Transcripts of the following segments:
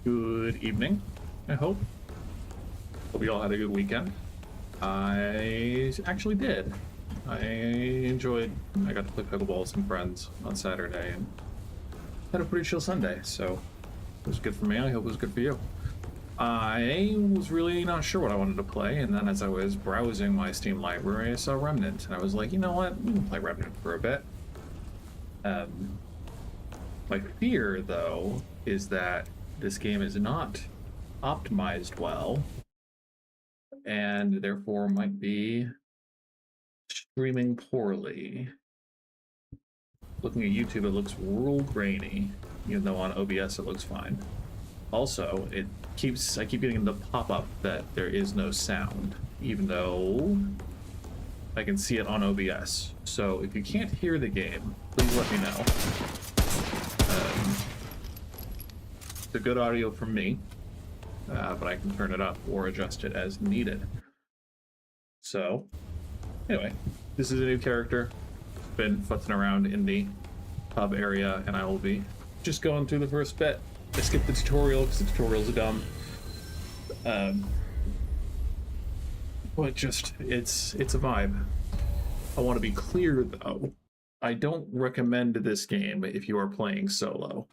Good evening, I hope. Hope you all had a good weekend. I actually did. I got to play pickleball with some friends on Saturday and had a pretty chill Sunday, so it was good for me. I hope it was good for you. I was really not sure what I wanted to play, and then as I was browsing my Steam library, I saw Remnant, and I was like, you know what? We can play Remnant for a bit. My fear, though, is that this game is not optimized well, and therefore might be streaming poorly. Looking at YouTube, it looks real grainy, even though on OBS it looks fine. Also, I keep getting the pop-up that there is no sound, even though I can see it on OBS. So if you can't hear the game, please let me know. It's a good audio from me, but I can turn it up or adjust it as needed. So, anyway, this is a new character. Been futzing around in the hub area, and I will be just going through the first bit. I skipped the tutorial because the tutorials are dumb. But just, it's a vibe. I want to be clear, though. I don't recommend this game if you are playing solo,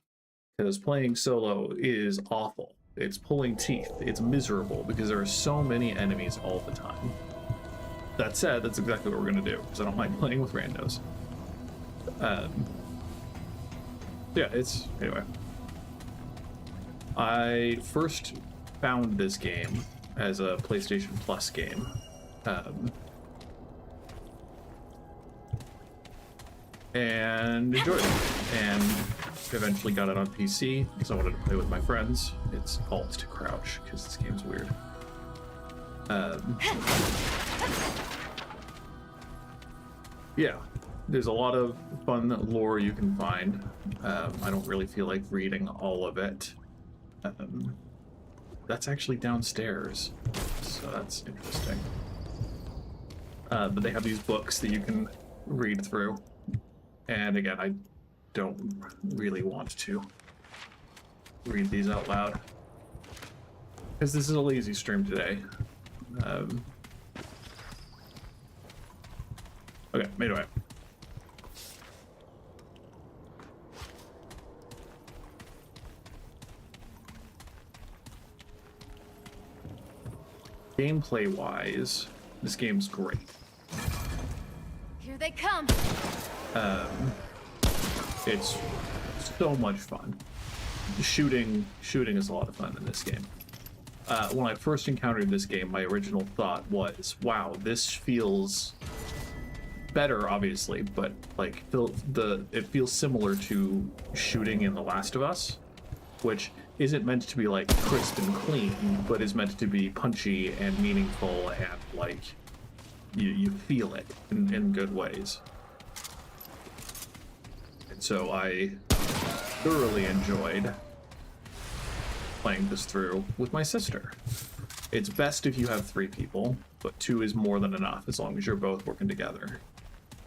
because playing solo is awful. It's pulling teeth. It's miserable because there are so many enemies all the time. That said, that's exactly what we're going to do, because I don't mind playing with randos. Yeah, anyway. I first found this game as a PlayStation Plus game. And enjoyed it. And eventually got it on PC because I wanted to play with my friends. It's Alt to crouch because this game's weird. Yeah, there's a lot of fun lore you can find. I don't really feel like reading all of it. That's actually downstairs, so that's interesting. But they have these books that you can read through. And again, I don't really want to read these out loud, because this is a lazy stream today. Okay, made away. Gameplay-wise, this game's great. Here they come. It's so much fun. Shooting is a lot of fun in this game. When I first encountered this game, my original thought was, wow, this feels better, obviously, but like it feels similar to shooting in The Last of Us, which isn't meant to be like crisp and clean, but is meant to be punchy and meaningful, and like you feel it in good ways. And so I thoroughly enjoyed playing this through with my sister. It's best if you have 3 people, but 2 is more than enough as long as you're both working together.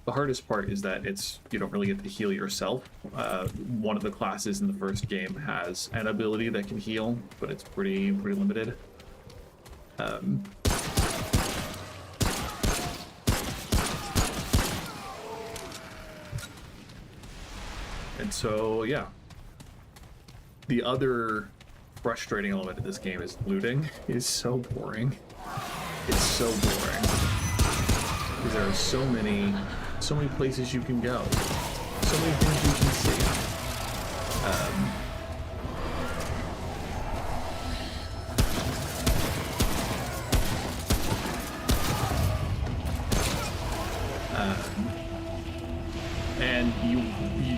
The hardest part is that you don't really get to heal yourself. One of the classes in the first game has an ability that can heal, but it's pretty limited. And so, yeah. The other frustrating element of this game is looting. It's so boring. It's so boring. Because there are so many places you can go. So many things you can see. And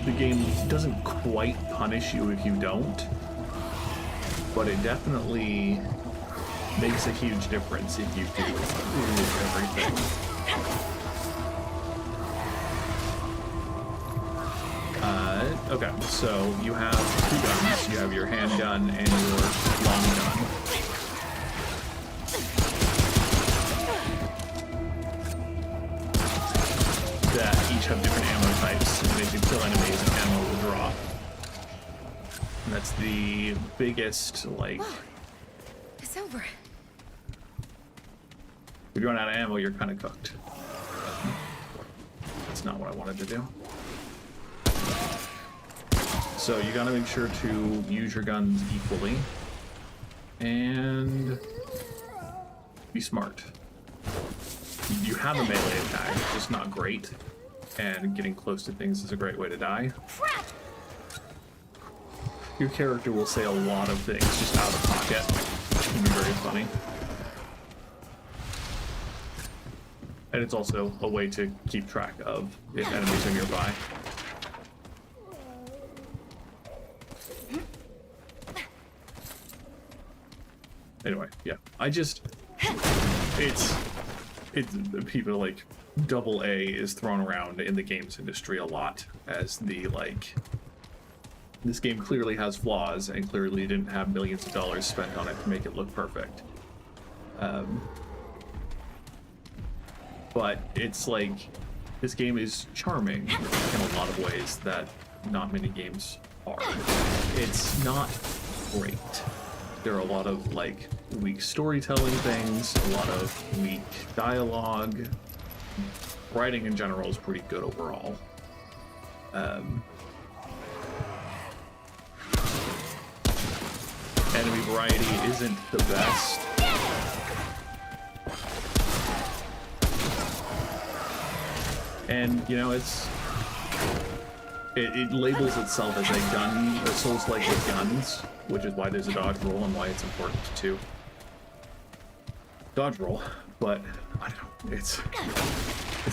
the game doesn't quite punish you if you don't, but it definitely makes a huge difference if you do lose everything. Okay, so you have 2 guns. You have your handgun and your long gun. That each have different ammo types, and as you kill enemies, ammo will drop. And That's the biggest, like... It's over. If you run out of ammo, you're kind of cooked. That's not what I wanted to do. So you gotta make sure to use your guns equally. And be smart. You have a melee attack, just not great. And getting close to things is a great way to die. Crap! Your character will say a lot of things just out of pocket. It can be very funny. And it's also a way to keep track of if enemies are nearby. Anyway, yeah. It's people like double A is thrown around in the games industry a lot as the like, this game clearly has flaws and clearly didn't have millions of dollars spent on it to make it look perfect. But it's like, this game is charming in a lot of ways that not many games are. It's not great. There are a lot of like weak storytelling things, a lot of weak dialogue. Writing in general is pretty good overall. Enemy variety isn't the best. And, you know, it labels itself as a gun, a Souls-like with guns, which is why there's a dodge roll and why it's important to dodge roll. But I don't know, it's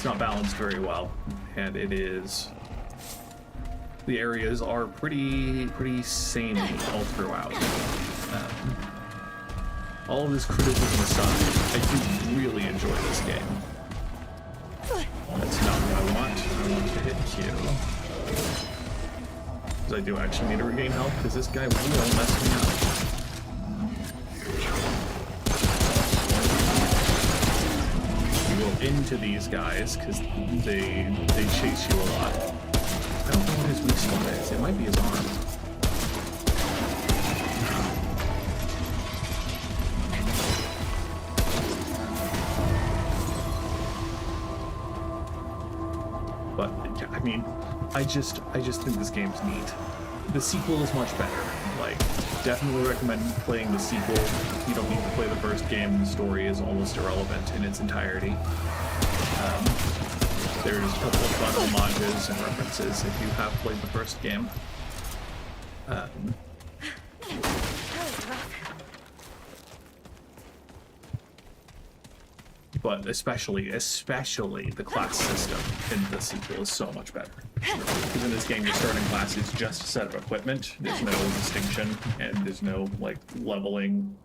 not balanced very well, and it is. The areas are pretty samey all throughout. All of this criticism aside, I do really enjoy this game. That's not what I want. I want to hit Q. Because I do actually need to regain health, because this guy will mess me up. You go into these guys, because they chase you a lot. I don't know what his weak spot is. It might be his arm. But yeah, I mean, I just think this game's neat. The sequel is much better. Like, definitely recommend playing the sequel. You don't need to play the first game. The story is almost irrelevant in its entirety. There's a couple of fun homages and references if you have played the first game. But especially the class system in the sequel is so much better. Because in this game, your starting class is just a set of equipment. There's no distinction, and there's no like leveling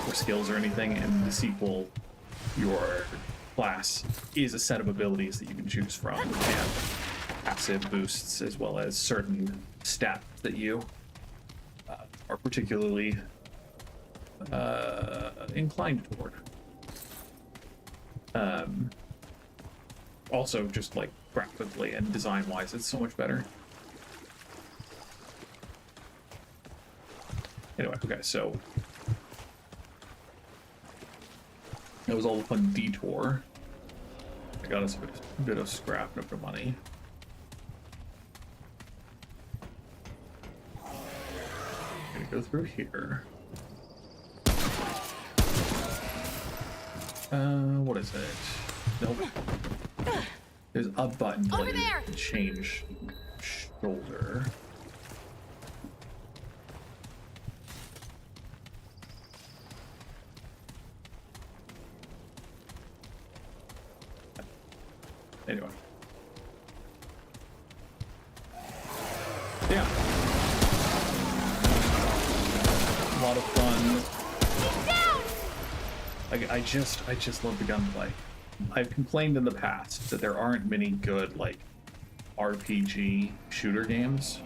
or skills or anything. In the sequel, your class is a set of abilities that you can choose from, and passive boosts as well as certain stats that you are particularly inclined toward. Also, just like graphically and design-wise, it's so much better. Anyway, okay, so that was all a fun detour. I got us a bit of scrap and a bit of money. Gonna go through here. What is it? Nope. There's a button Over there! to change shoulder. Anyway. Yeah. A lot of fun. I just love the gunplay. I've complained in the past that there aren't many good like RPG shooter games,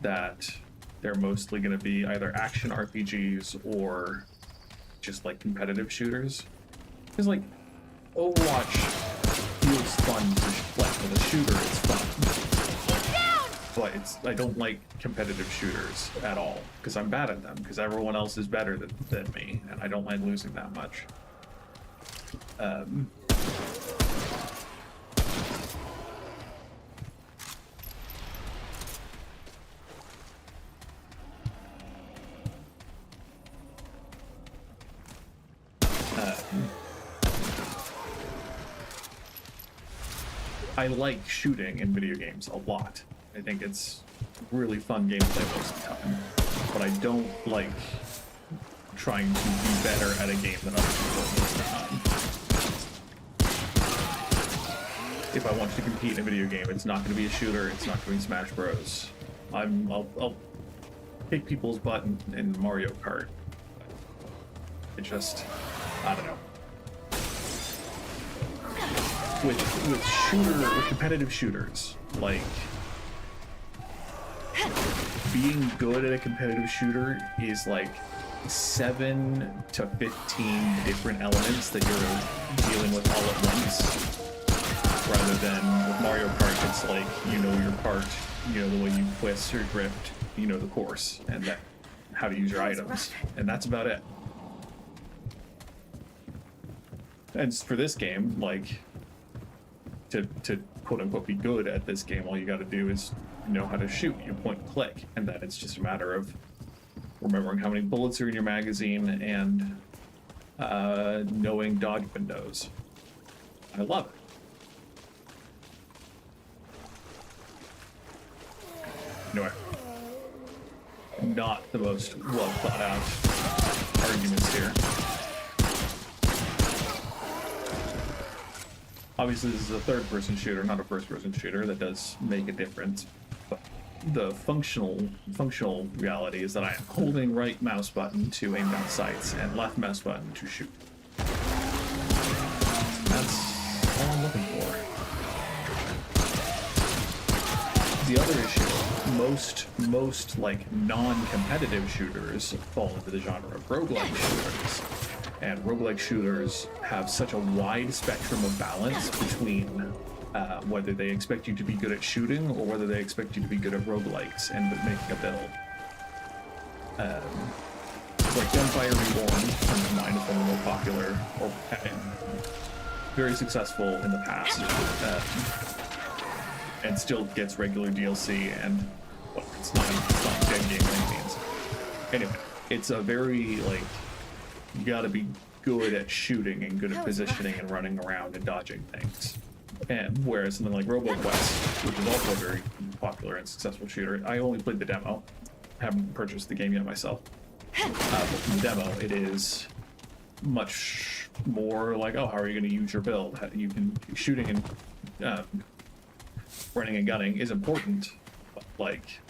that they're mostly going to be either action RPGs or just like competitive shooters. Because like Overwatch feels fun to play with a shooter, it's fun. But I don't like competitive shooters at all because I'm bad at them because everyone else is better than me, and I don't mind losing that much. I like shooting in video games a lot. I think it's really fun gameplay most of the time, but I don't like trying to be better at a game than other people most of the time. If I want to compete in a video game, it's not going to be a shooter. It's not going to be Smash Bros. I'll kick people's butt in Mario Kart. It just, I don't know. With competitive shooters, like being good at a competitive shooter is like 7 to 15 different elements that you're dealing with all at once, rather than with Mario Kart, it's like, you know your part, you know the way you twist or drift, you know the course, and that, how to use your items, and that's about it. And for this game, like, to quote-unquote be good at this game, all you gotta do is know how to shoot. You point and click, and then it's just a matter of remembering how many bullets are in your magazine and knowing dodge windows. I love it. Anyway, not the most well thought out arguments here. Obviously, this is a third-person shooter, not a first-person shooter. That does make a difference. But the functional reality is that I am holding right mouse button to aim down sights and left mouse button to shoot. That's all I'm looking for. The other issue, most like non-competitive shooters fall into the genre of roguelike shooters. And roguelike shooters have such a wide spectrum of balance between whether they expect you to be good at shooting or whether they expect you to be good at roguelikes and making a build. Like Gunfire Reborn comes to mind as one of the more popular or very successful in the past, and still gets regular DLC, and well, it's not a dead game by any means. Anyway, it's a very like, you gotta be good at shooting and good at positioning and running around and dodging things. And whereas something like RoboQuest, which is also a very popular and successful shooter, I only played the demo, haven't purchased the game yet myself. But from the demo, it is much more like, oh, how are you going to use your build? You can shooting and running and gunning is important, but like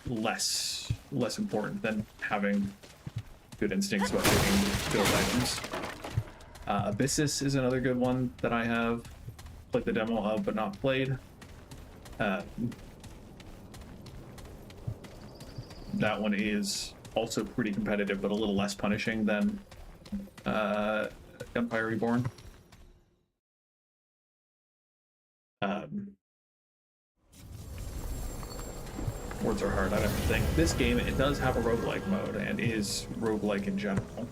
less important than having good instincts about picking build items. Abyssus is another good one that I have played the demo of but not played. That one is also pretty competitive but a little less punishing than Empire Reborn. Words are hard, I don't think. This game, it does have a roguelike mode and is roguelike in general.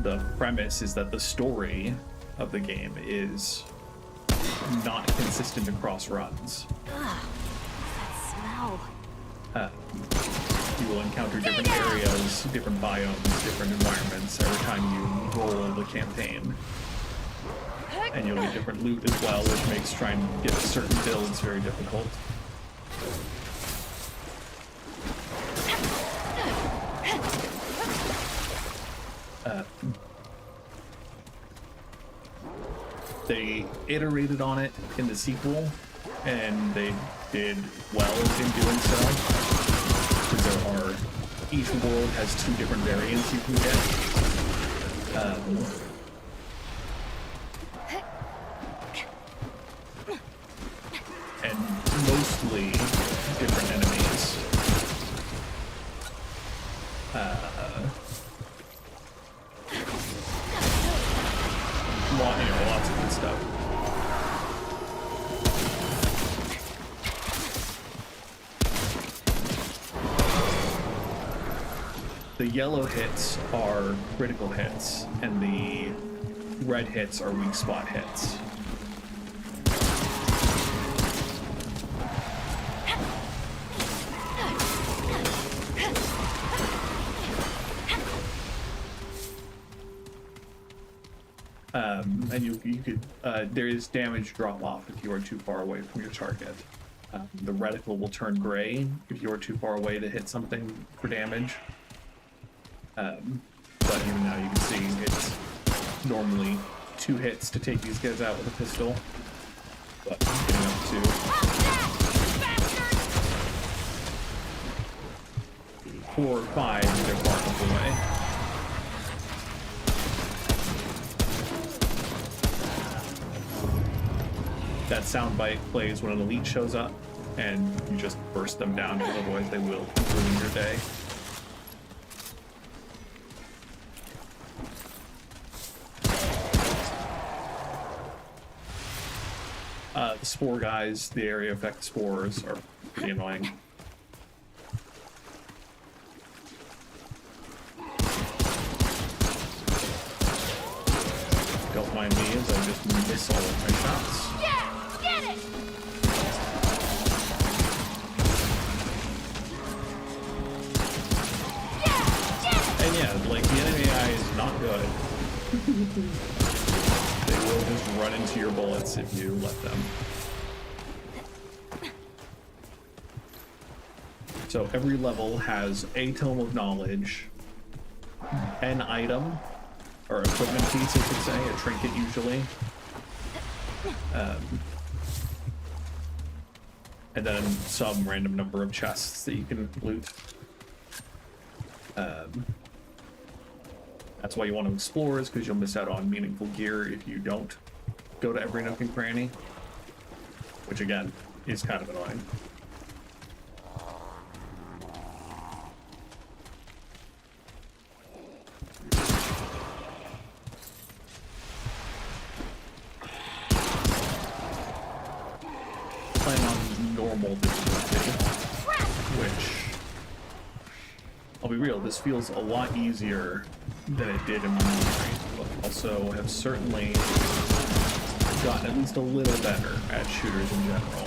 The premise is that the story of the game is not consistent across runs. Ugh, that smell. You will encounter different areas, different biomes, different environments every time you roll the campaign. And you'll get different loot as well, which makes trying to get certain builds very difficult. They iterated on it in the sequel, and they did well in doing so. Because each world has 2 different variants you can get. And mostly different enemies. Lots of stuff. The yellow hits are critical hits, and the red hits are weak spot hits. And you could there is damage drop off if you are too far away from your target. The reticle will turn gray if you are too far away to hit something for damage. But even now you can see it's normally 2 hits to take these guys out with a pistol. But getting up to 4 or 5, they're far enough away. That soundbite plays when an elite shows up, and you just burst them down, because otherwise they will ruin your day. The spore guys, the area effect spores are pretty annoying. Don't mind me as I just miss all of my shots. Get it! And yeah, like, the enemy AI is not good. They will just run into your bullets if you let them. So every level has a tome of knowledge, an item, or equipment piece, I should say, a trinket usually. And then some random number of chests that you can loot. That's why you want to explore, is because you'll miss out on meaningful gear if you don't go to every nook and cranny. Which again, is kind of annoying. Playing on normal difficulty, which, I'll be real, this feels a lot easier than it did in my memory, but also have certainly gotten at least a little better at shooters in general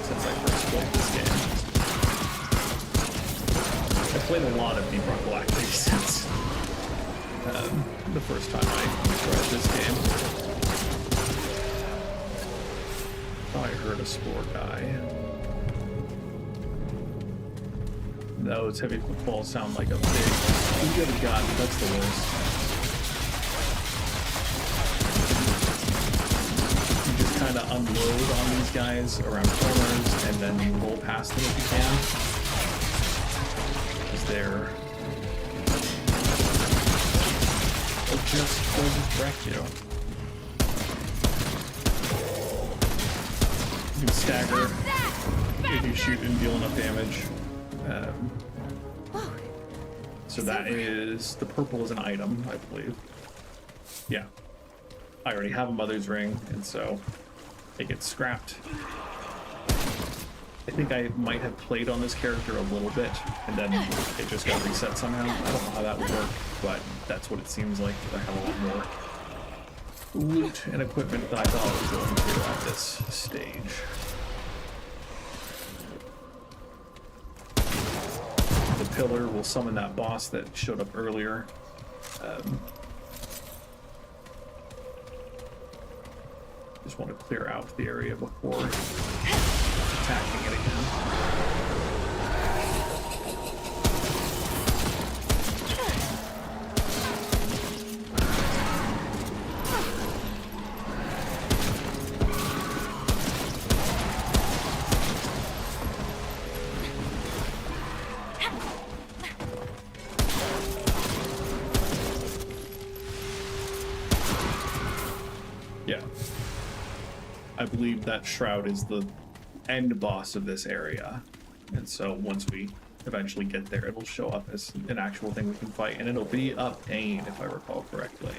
since I first played this game. I played a lot of Deep Rock Galactic since the first time I tried this game. Oh, I heard a spore guy. Those heavy footfalls sound like a big... Good God, that's the worst. You just kind of unload on these guys around corners and then roll past them if you can. Because they're... they'll just wreck you. You can stagger if you shoot and deal enough damage. So that is, the purple is an item, I believe. Yeah. I already have a mother's ring, and so it gets scrapped. I think I might have played on this character a little bit, and then it just got reset somehow. I don't know how that would work, but that's what it seems like. I have a lot more loot and equipment than I thought I was going to at this stage. The pillar will summon that boss that showed up earlier. Just want to clear out the area before attacking it again. Yeah. I believe that Shroud is the end boss of this area. And so once we eventually get there, it'll show up as an actual thing we can fight. And it'll be a pain, if I recall correctly.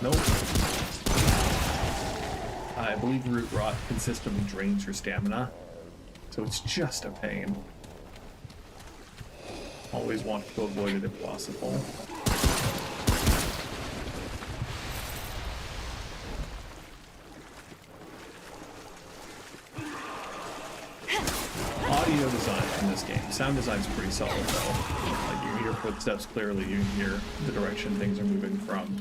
Nope. I believe root rot consistently drains your stamina, so it's just a pain. Always want to avoid it if possible. Audio design in this game. Sound design's pretty solid though. Like you hear footsteps clearly, you can hear the direction things are moving from.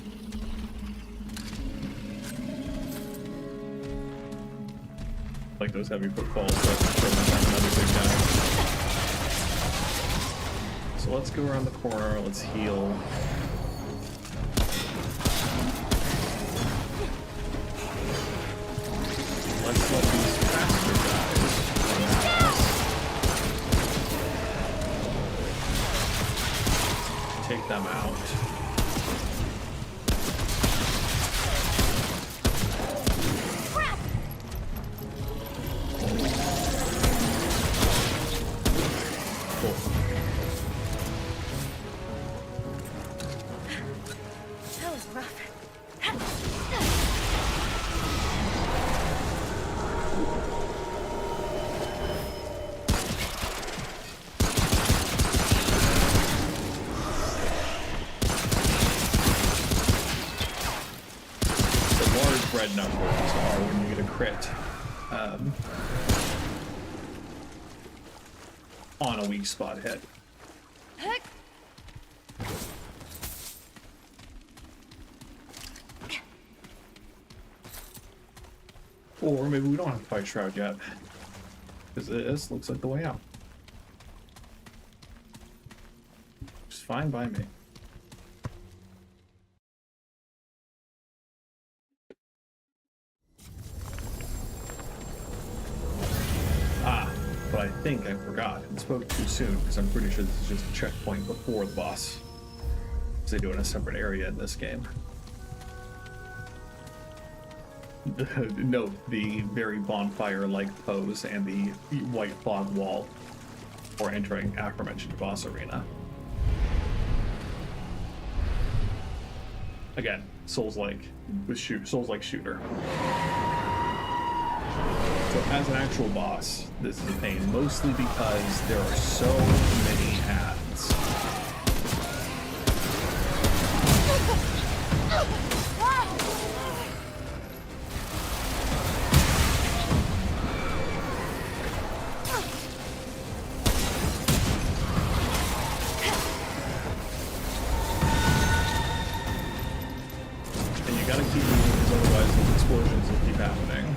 Like those heavy footfalls that another big guy. So let's go around the corner, let's heal. Let's let these faster guys run past. Take them out. Red numbers are when you get a crit on a weak spot hit. Or maybe we don't have to fight Shroud yet, because this looks like the way out. It's fine by me. But I think I forgot and spoke too soon, because I'm pretty sure this is just a checkpoint before the boss. Because they do it in a separate area in this game. Note the very bonfire-like pose and the white fog wall for entering aforementioned boss arena. Again, Souls-like with Souls-like shooter. So as an actual boss, this is a pain, mostly because there are so many ads. And you gotta keep moving, because otherwise those explosions will keep happening.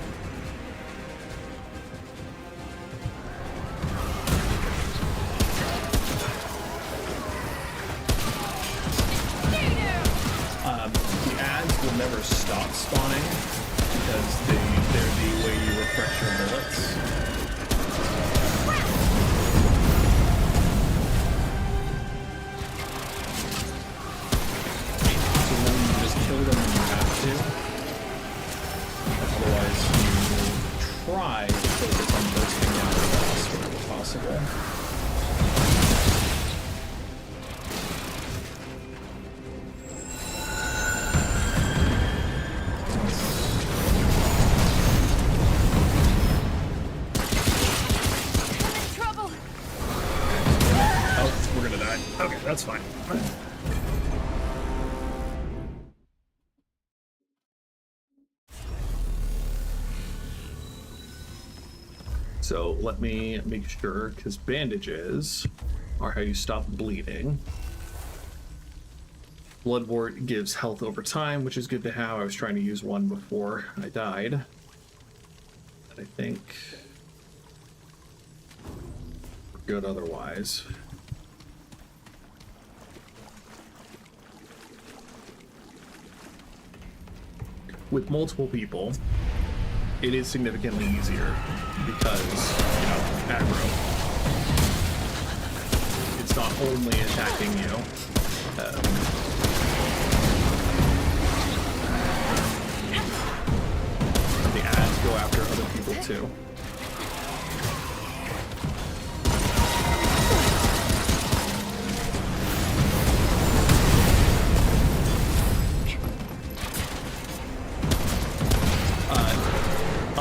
Never stop spawning because they're the way you refresh your bullets. So then you just kill them when you have to. Otherwise you try to focus on bursting down the boss whenever possible. That's fine. So let me make sure, because bandages are how you stop bleeding. Bloodwort gives health over time, which is good to have. I was trying to use one before I died. And I think we're good otherwise. With multiple people, it is significantly easier because, you know, aggro. It's not only attacking you. The ads go after other people too.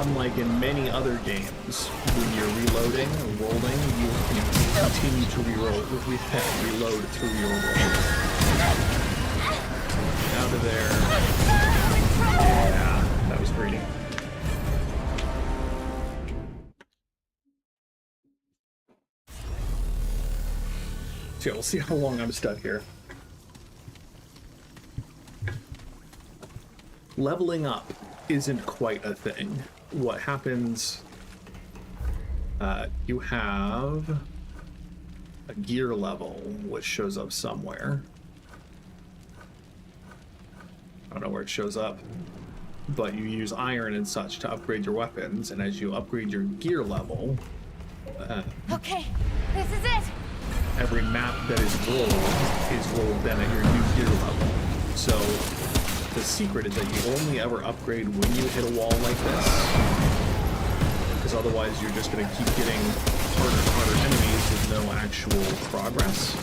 unlike in many other games, when you're reloading or rolling, you continue to reload through your roll. Out of there. Yeah, that was greedy. So we'll see how long I'm stuck here. Leveling up isn't quite a thing. What happens, you have a gear level which shows up somewhere. I don't know where it shows up, but you use iron and such to upgrade your weapons, and as you upgrade your gear level, Okay, this is it. every map that is rolled then at your new gear level. So the secret is that you only ever upgrade when you hit a wall like this, because otherwise you're just going to keep getting harder and harder enemies with no actual progress.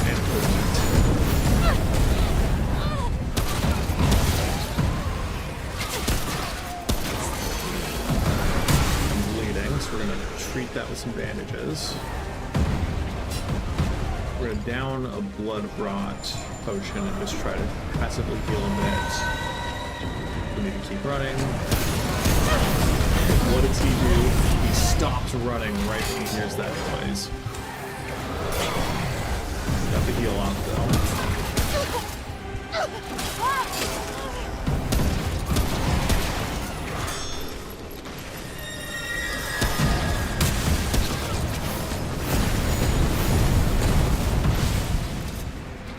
And I'm bleeding, so we're going to treat that with some bandages. We're going to down a blood rot potion and just try to passively heal a bit. We need to keep running. What does he do? He stops running right when he hears that noise. Got to heal off though.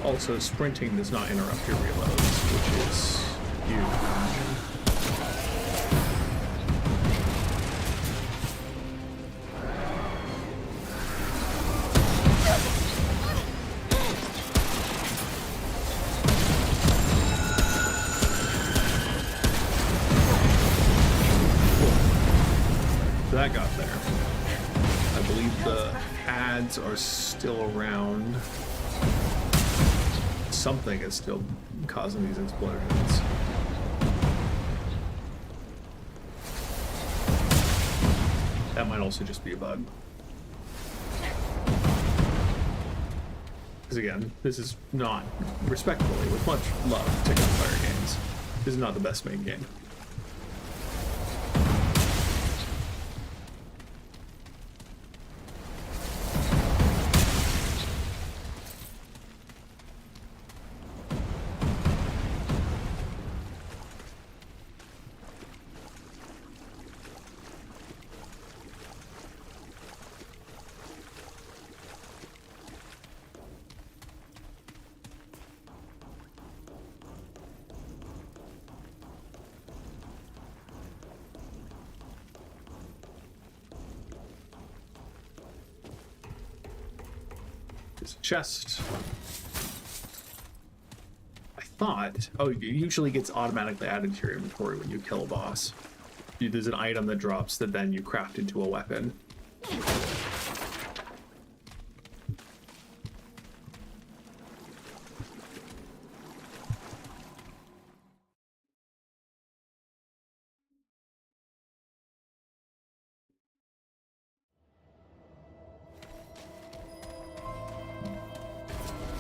Also, sprinting does not interrupt your reloads, which is huge. Cool. That got there. I believe the ads are still around. Something is still causing these explosions. That might also just be a bug. Because again, this is not, respectfully, with much love to gunfire games, this is not the best main game. Chest. I thought, oh, it usually gets automatically added to your inventory when you kill a boss. There's an item that drops that then you craft into a weapon.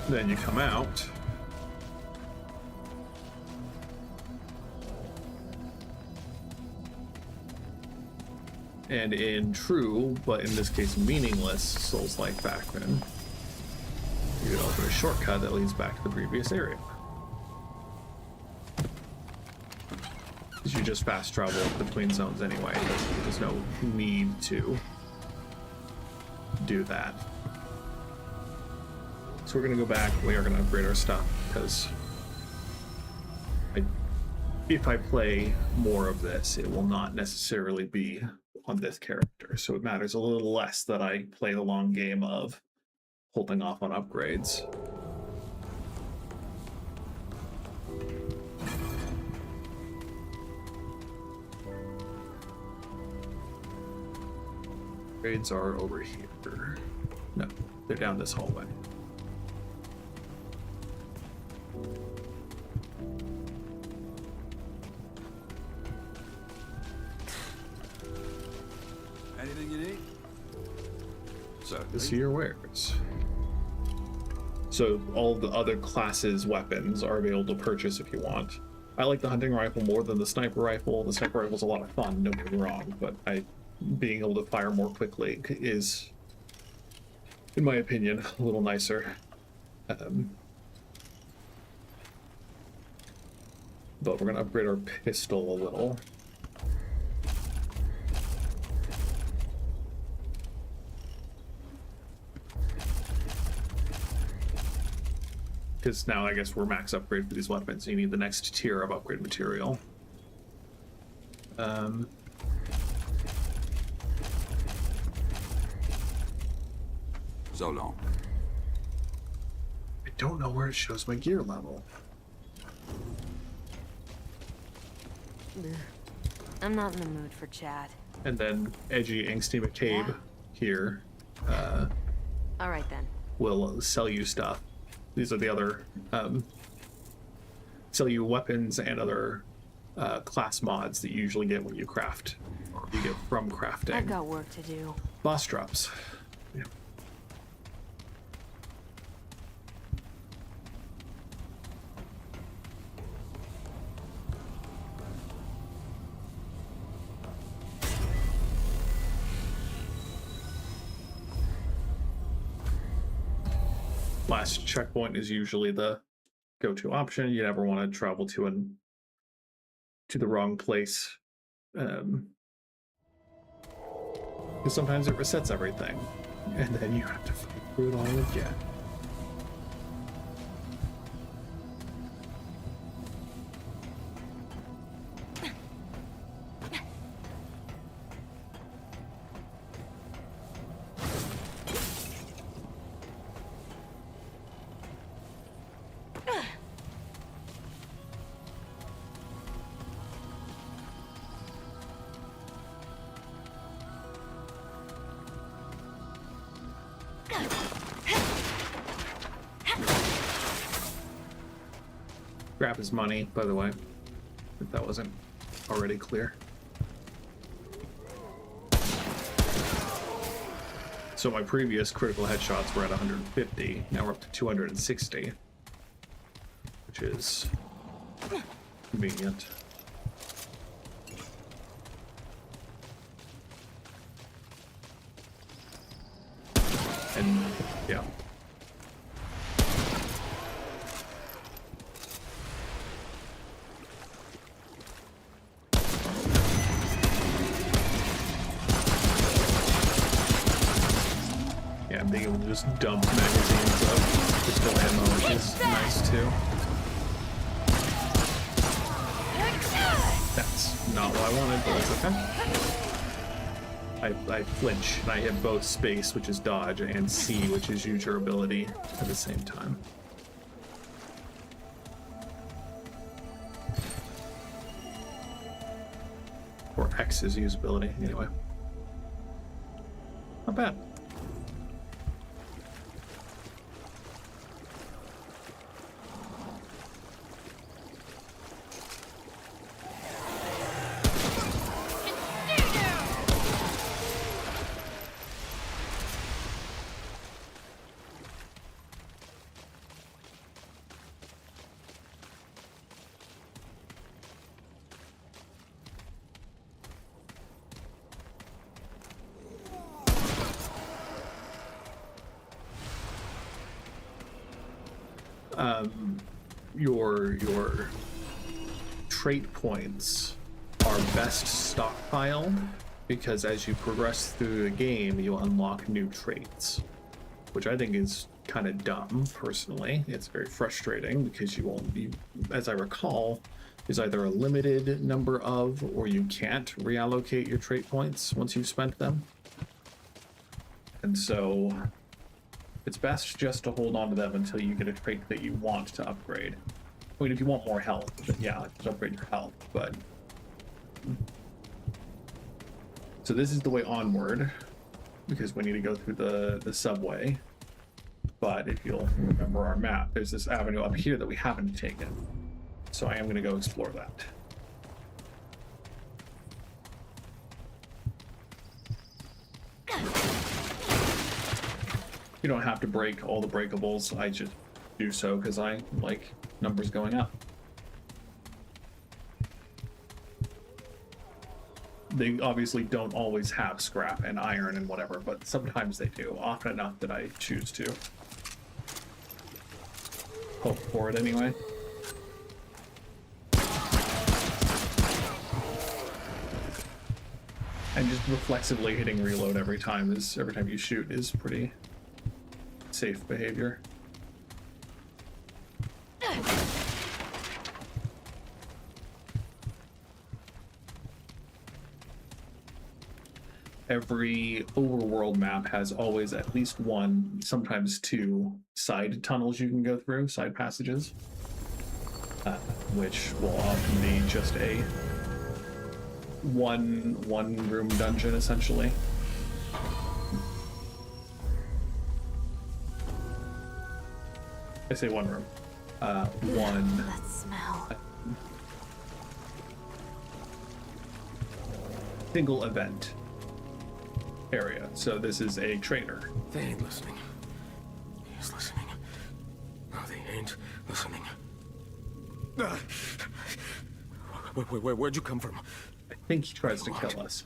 Then you come out. And in true, but in this case meaningless, Souls-like Backman, you can open a shortcut that leads back to the previous area. Because you just fast travel between zones anyway. There's no need to do that. So we're gonna go back. We are gonna upgrade our stuff because if I play more of this, it will not necessarily be on this character. So it matters a little less that I play the long game of holding off on upgrades. Upgrades are over here. No, they're down this hallway. Anything you need? To see your wares. So all the other classes' weapons are available to purchase if you want. I like the hunting rifle more than the sniper rifle. The sniper rifle's a lot of fun, don't get me wrong, but being able to fire more quickly is, in my opinion, a little nicer. But we're gonna upgrade our pistol a little. Because now I guess we're max upgrade for these weapons. So you need the next tier of upgrade material. So long. I don't know where it shows my gear level. I'm not in the mood for chat. And then Edgy Angsty McCabe here All right then. will sell you stuff. These are the other sell you weapons and other class mods that you usually get when you craft, or you get from crafting. I've got work to do. Boss drops. Yeah. Last checkpoint is usually the go-to option. You never want to travel to the wrong place, because sometimes it resets everything, and then you have to fight through it all again. Grab his money, by the way, if that wasn't already clear. So my previous critical headshots were at 150, now we're up to 260, which is convenient. And yeah. Being able to just dump magazines of pistol ammo is nice too. That's not what I wanted, but that's okay. I flinch, and I hit both space, which is dodge, and C, which is use your ability at the same time. Or X is usability, anyway. Not bad. Your trait points are best stockpiled, because as you progress through the game, you'll unlock new traits, which I think is kind of dumb, personally. It's very frustrating because you won't be, as I recall, there's either a limited number of, or you can't reallocate your trait points once you've spent them. And so it's best just to hold on to them until you get a trait that you want to upgrade. I mean, if you want more health, then yeah, just upgrade your health, but... So this is the way onward, because we need to go through the subway. But if you'll remember our map, there's this avenue up here that we haven't taken. So I am going to go explore that. You don't have to break all the breakables. I just do so because I like numbers going up. They obviously don't always have scrap and iron and whatever, but sometimes they do, often enough that I choose to. Hope for it anyway. And just reflexively hitting reload every time you shoot is pretty safe behavior. Every overworld map has always at least one, sometimes two side tunnels you can go through, side passages, which will often be just a one room dungeon essentially. I say one room. One. That smell. Single event area. So this is a trader. They ain't listening. He's listening. No, they ain't listening. Where'd you come from? I think he tries to kill us.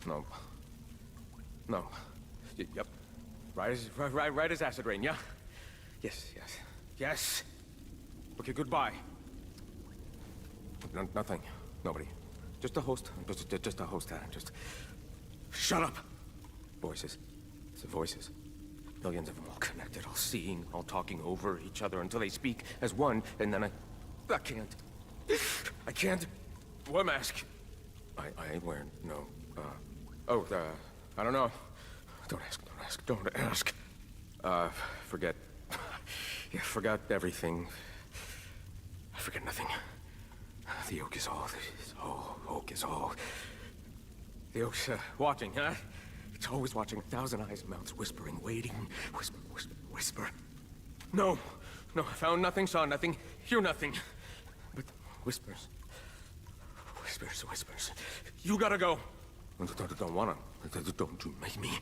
No. No. Yep. Right as acid rain, yeah? Yes. Okay, goodbye. Nothing. Nobody. Just a host. Just a host. Just... Shut up! Voices. It's the voices. Millions of them all connected, all seeing, all talking over each other until they speak as one, and then I can't. I can't. What mask? I ain't wearing no, I don't know. Don't ask. Forget. Yeah, forgot everything. I forget nothing. The oak is all. Oak is all. The oak's watching, huh? It's always watching. 1,000 eyes, mouths whispering, waiting. Whisper. No, I found nothing, saw nothing, hear nothing. But whispers. You gotta go. Don't wanna. Don't you make me.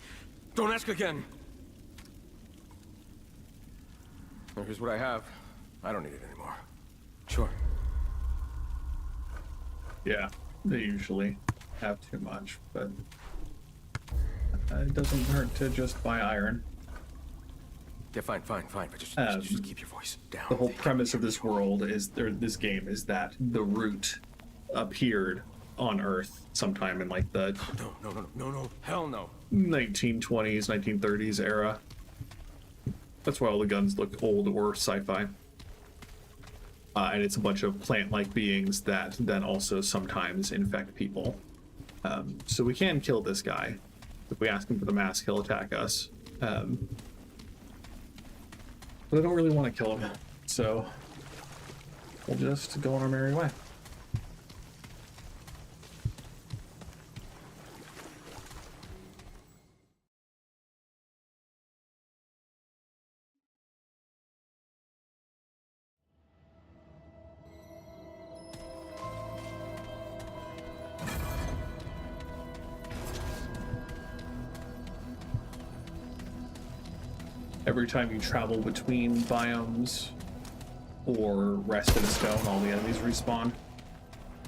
Don't ask again. Here's what I have. I don't need it anymore. Sure. Yeah, they usually have too much, but it doesn't hurt to just buy iron. Yeah, fine, but just keep your voice down. The whole premise of this world is, this game is that the root appeared on Earth sometime in like the No, hell no. 1920s, 1930s era. That's why all the guns look old or sci-fi. And it's a bunch of plant-like beings that then also sometimes infect people. So we can kill this guy. If we ask him for the mask, he'll attack us. But I don't really want to kill him, so we'll just go on our merry way. Every time you travel between biomes or rest in a stone, all the enemies respawn.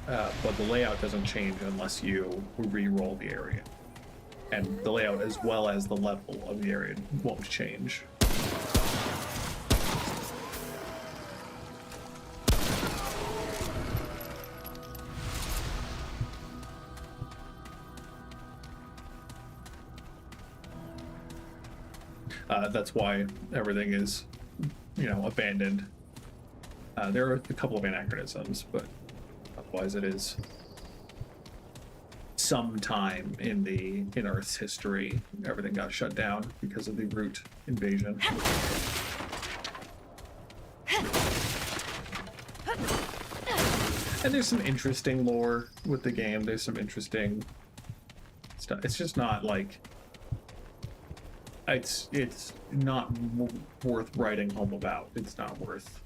But the layout doesn't change unless you re-roll the area. And the layout as well as the level of the area won't change. That's why everything is, abandoned. There are a couple of anachronisms, but otherwise it is sometime in Earth's history, everything got shut down because of the root invasion. And there's some interesting lore with the game. There's some interesting stuff. It's just not like... It's not worth writing home about. It's not worth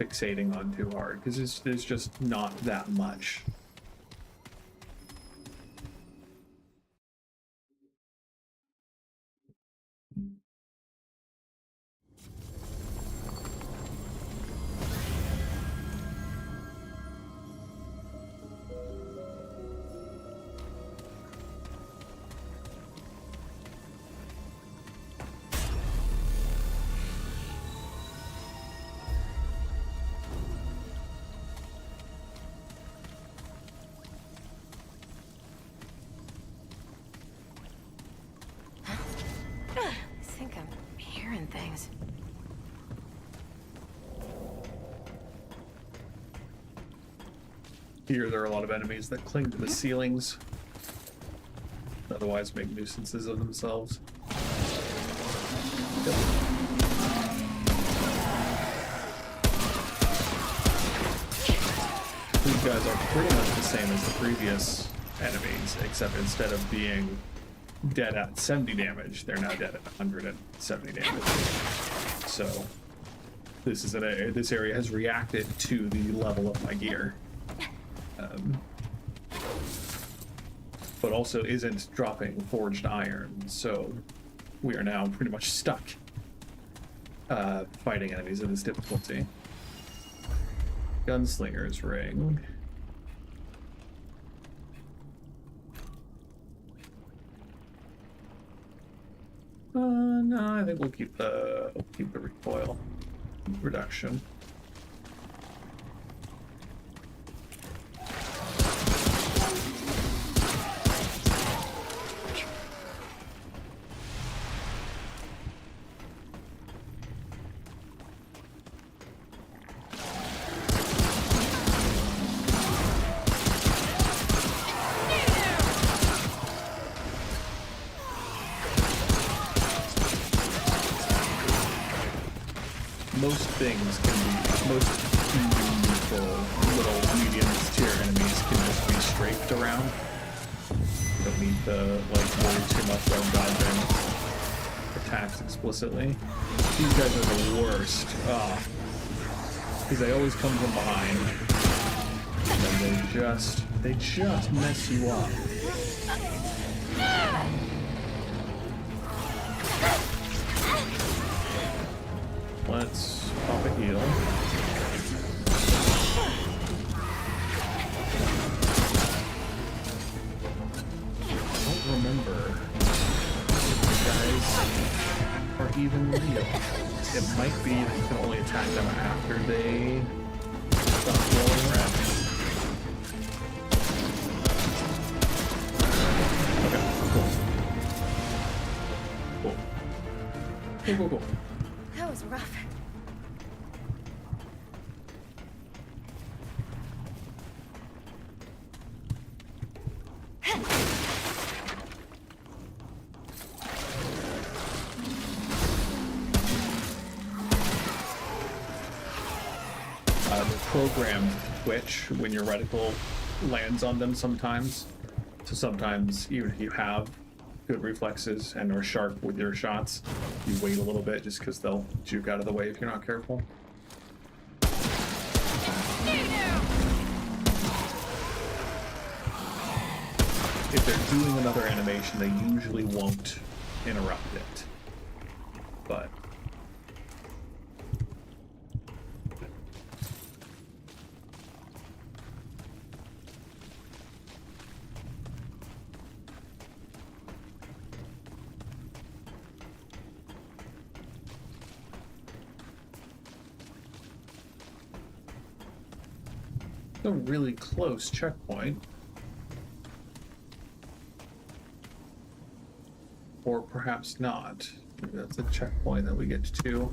fixating on too hard, because there's just not that much. hearing things. Here, there are a lot of enemies that cling to the ceilings, otherwise make nuisances of themselves. Yep. These guys are pretty much the same as the previous enemies, except instead of being dead at 70 damage, they're now dead at 170 damage. So this is this area has reacted to the level of my gear. But also isn't dropping forged iron, so we are now pretty much stuck fighting enemies of this difficulty. Gunslinger's ring. No, I think we'll keep the recoil reduction. Most things can be, most meaningful little medium tier enemies can just be strafed around. You don't need to like worry too much about dodging attacks explicitly. These guys are the worst. Because they always come from behind. And then they just mess you up. Let's pop a heal. I don't remember if the guys are even real. It might be that you can only attack them after they stop glowing red. Okay, cool. Cool. That was rough. The programmed twitch when your reticle lands on them sometimes. So sometimes even if you have good reflexes and are sharp with your shots, you wait a little bit just because they'll juke out of the way if you're not careful. If they're doing another animation, they usually won't interrupt it. But a really close checkpoint. Or perhaps not. Maybe that's a checkpoint that we get to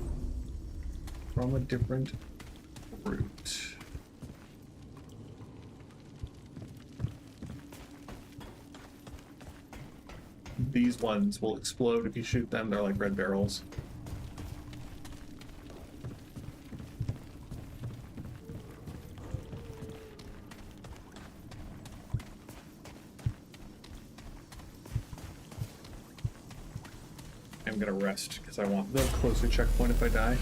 from a different route. These ones will explode if you shoot them. They're like red barrels. I'm gonna rest because I want the closer checkpoint if I die.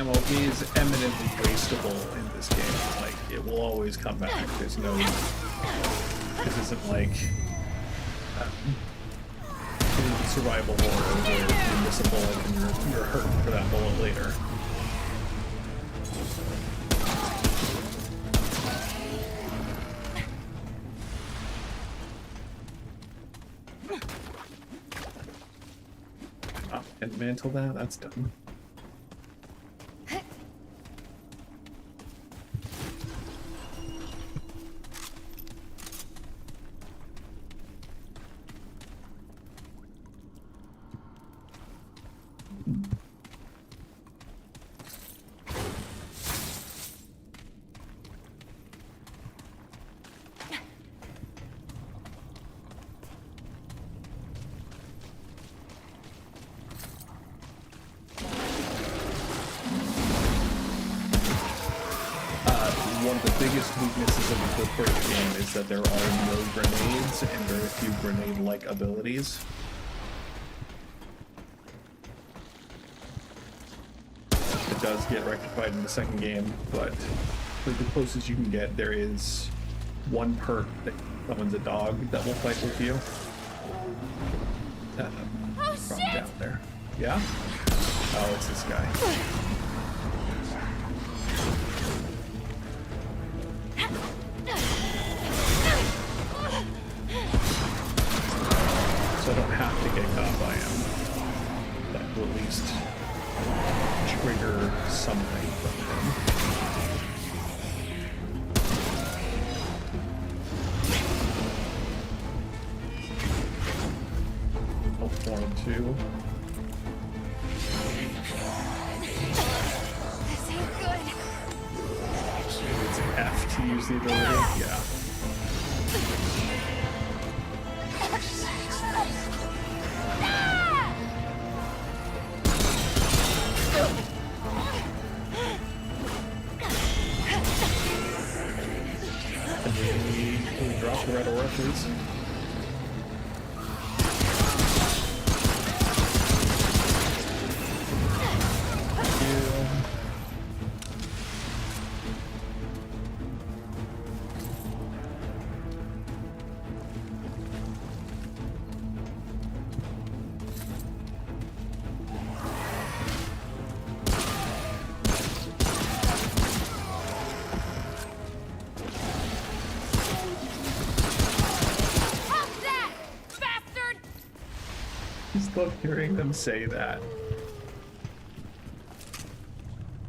ammo is eminently wastable in this game. Like, it will always come back. There's no... This isn't like... survival horror where you miss a bullet and you're hurting for that bullet later. And mantle that, that's done. One of the biggest weaknesses of the first game is that there are no grenades and very few grenade-like abilities. It does get rectified in the second game, but for the closest you can get, there is one perk that someone's a dog that will fight with you. Oh From shit! down there. Yeah? Oh, it's this guy. So I don't have to get caught by him. That will at least trigger something from him. Oh, 4 and 2. This ain't good. It's F to use the ability. Yeah. Can we drop the red aura, please? Thank you. Just love hearing them say that.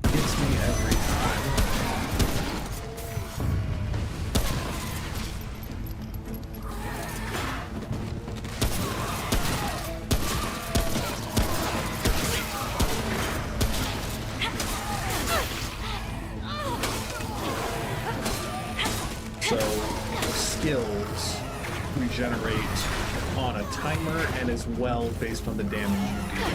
Gets me every time. So, skills regenerate on a timer and as well based on the damage you do.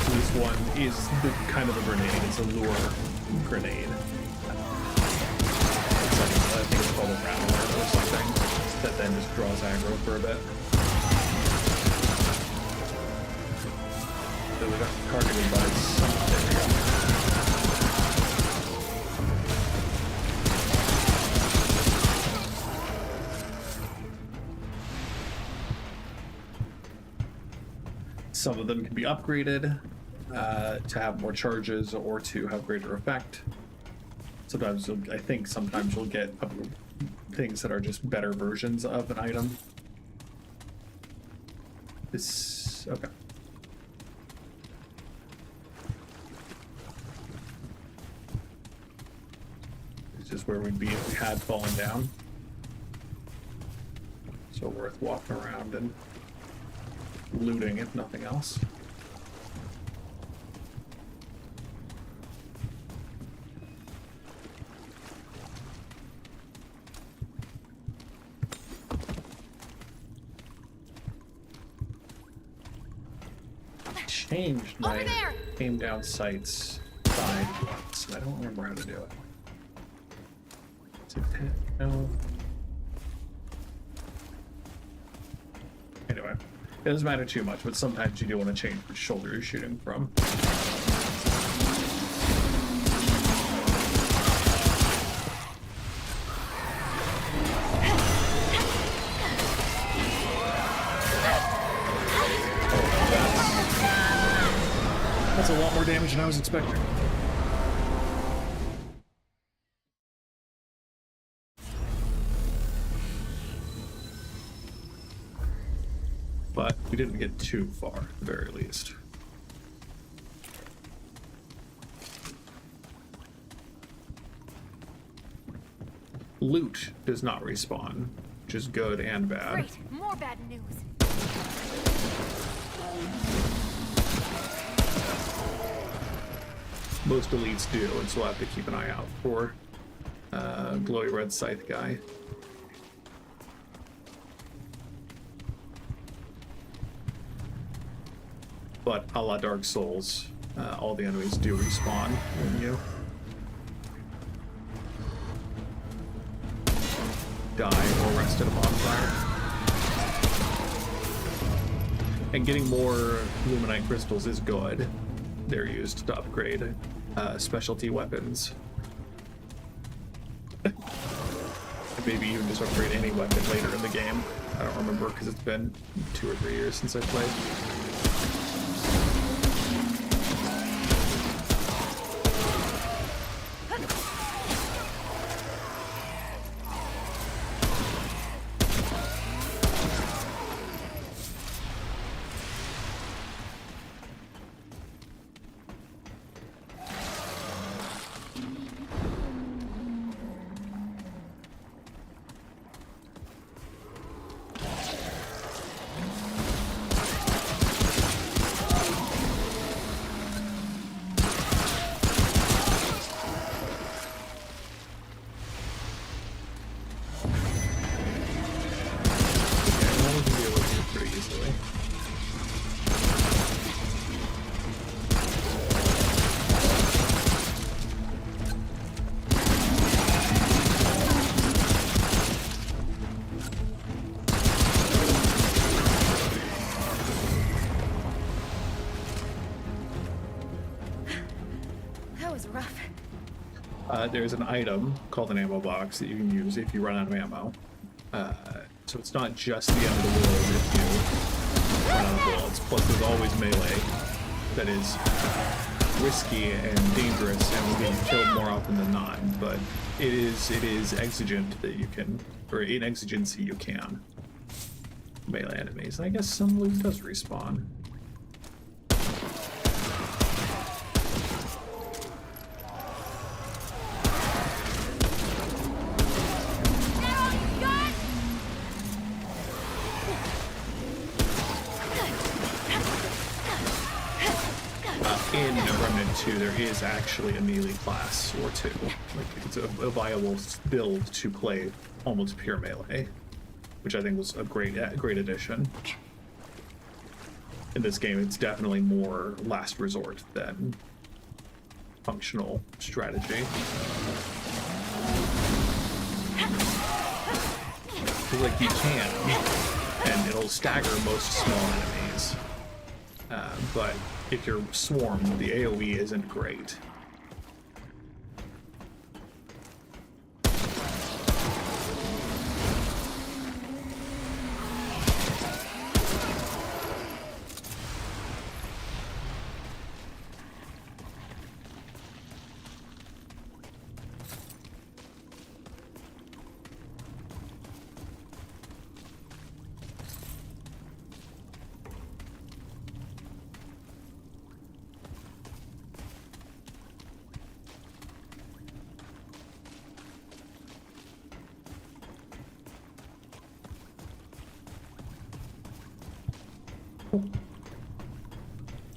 This one is the kind of a grenade. It's a lure grenade. It's like, I think it's called a rattler or something that then just draws aggro for a bit. So we got targeted by something. Some of them can be upgraded to have more charges or to have greater effect. Sometimes I think sometimes you'll get things that are just better versions of an item. This, okay. It's just where we'd be if we had fallen down. So worth walking around and looting, if nothing else. Changed my aim down sights side once, and I don't remember how to do it. Is it 10? No. Anyway, It doesn't matter too much, but sometimes you do want to change which shoulder you're shooting from. That's a lot more damage than I was expecting. But we didn't get too far, at the very least. Loot does not respawn, which is good and bad. Great, more bad news. Most elites do, and so we'll have to keep an eye out for glowy red scythe guy. But a la Dark Souls, all the enemies do respawn when you die or rest at a bonfire. And getting more Luminite crystals is good. They're used to upgrade specialty weapons. Maybe even just upgrade any weapon later in the game. I don't remember because it's been 2 or 3 years since I played. There's an item called an ammo box that you can use if you run out of ammo. So it's not just the end of the world if you run out of bullets. Plus there's always melee that is risky and dangerous and will get you killed more often than not. But it is exigent that you can, or in exigency you can melee enemies. And I guess some loot does respawn. In Remnant 2, there is actually a melee class or two. Like, it's a viable build to play almost pure melee, which I think was a great addition. In this game, it's definitely more last resort than functional strategy. Like, you can, and it'll stagger most small enemies. But if you're swarmed, the AoE isn't great.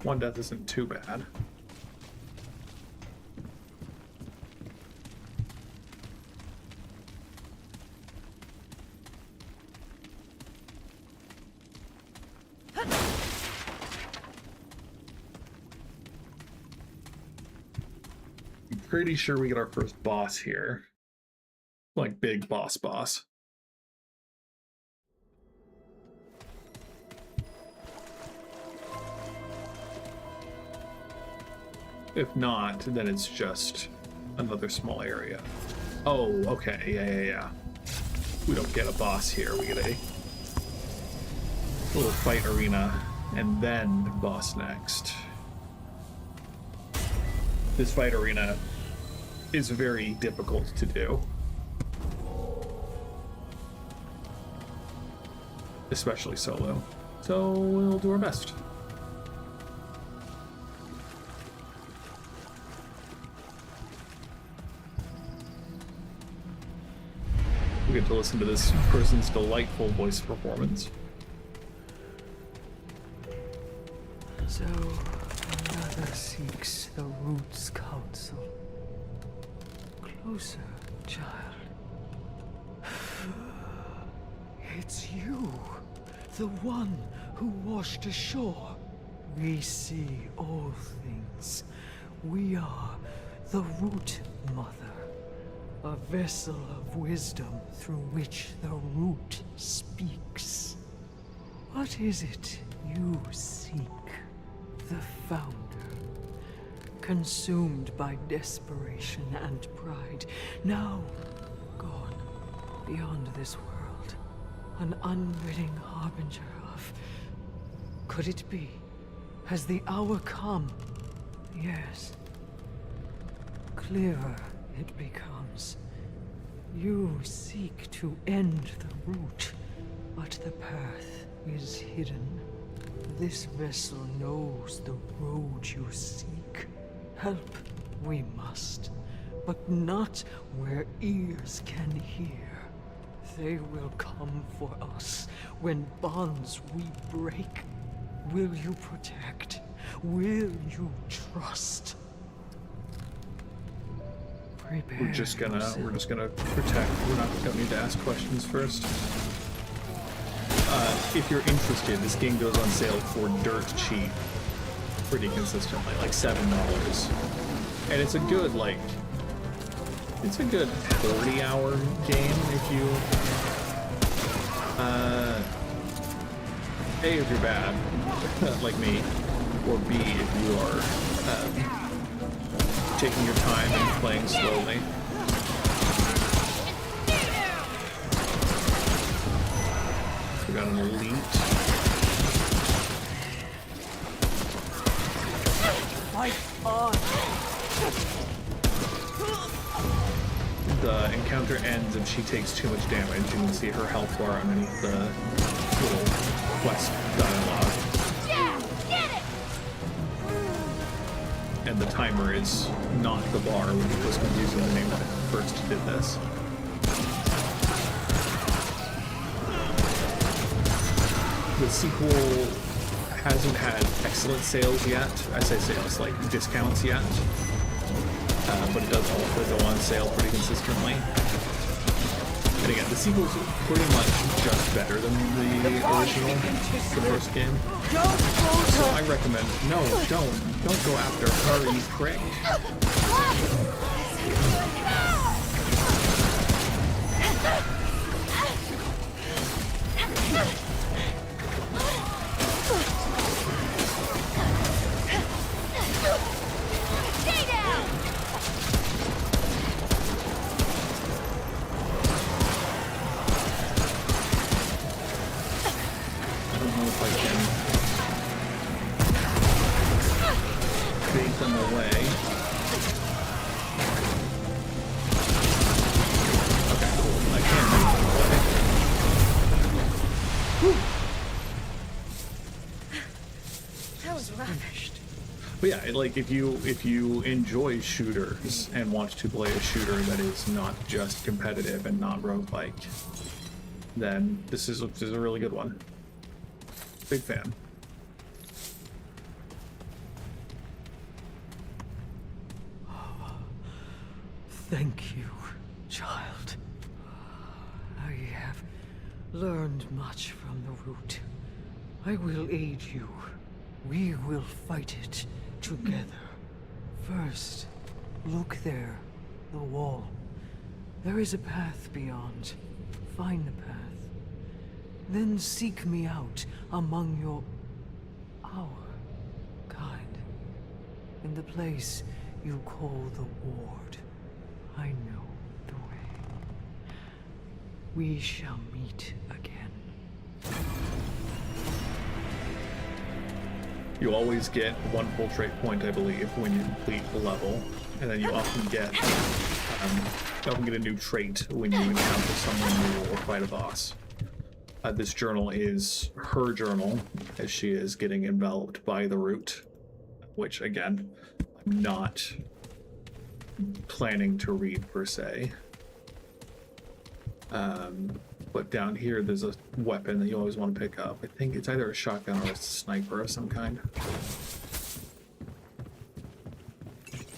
One death isn't too bad. I'm pretty sure we get our first boss here. Like, big boss. If not, then it's just another small area. Oh, okay, yeah. We don't get a boss here. We get a little fight arena, and then boss next. This fight arena is very difficult to do. Especially solo. So we'll do our best. We get to listen to this person's delightful voice performance. So, another seeks the Root's counsel. Closer, child. It's you, the one who washed ashore. We see all things. We are the Root Mother, a vessel of wisdom through which the Root speaks. What is it you seek? The Founder, consumed by desperation and pride, now gone beyond this world, an unwitting harbinger of... Could it be? Has the hour come? Yes. Clearer it becomes. You seek to end the root, but the path is hidden. This vessel knows the road you seek. Help we must, but not where ears can hear. They will come for us when bonds we break. Will you protect? Will you trust? Prepare We're just gonna yourself. protect. Don't need to ask questions first. If you're interested, this game goes on sale for dirt cheap, pretty consistently, like $7. And it's a good, like, it's a good 40-hour game if you, A, if you're bad, like me, or B, if you are taking your time and playing slowly. We got an elite. Fight on! The encounter ends and she takes too much damage. You can see her health bar underneath the little quest dialogue. Yeah, get it! And the timer is not the bar, which was confusing the name when it first did this. The sequel hasn't had excellent sales yet. I say sales, like discounts yet. But it does also go on sale pretty consistently. And again, the sequel's pretty much just better than the original, the first game. So I recommend, no, don't go after her, you prick. Stay down! I don't know if I can bait them away. Okay, cool. I can bait them away. That was rough. But yeah, like if you enjoy shooters and want to play a shooter that is not just competitive and not roguelike, then this is a really good one. Big fan. Thank you, child. I have learned much from the root. I will aid you. We will fight it together. First, look there, the wall. There is a path beyond. Find the path. Then seek me out among our kind. in the place you call the Ward. I know the way. We shall meet again. You always get one full trait point, I believe, when you complete the level, and then you often get a new trait when you encounter someone new or fight a boss. This journal is her journal, as she is getting enveloped by the root, which, again, I'm not planning to read per se. But down here, there's a weapon that you always want to pick up. I think it's either a shotgun or a sniper of some kind.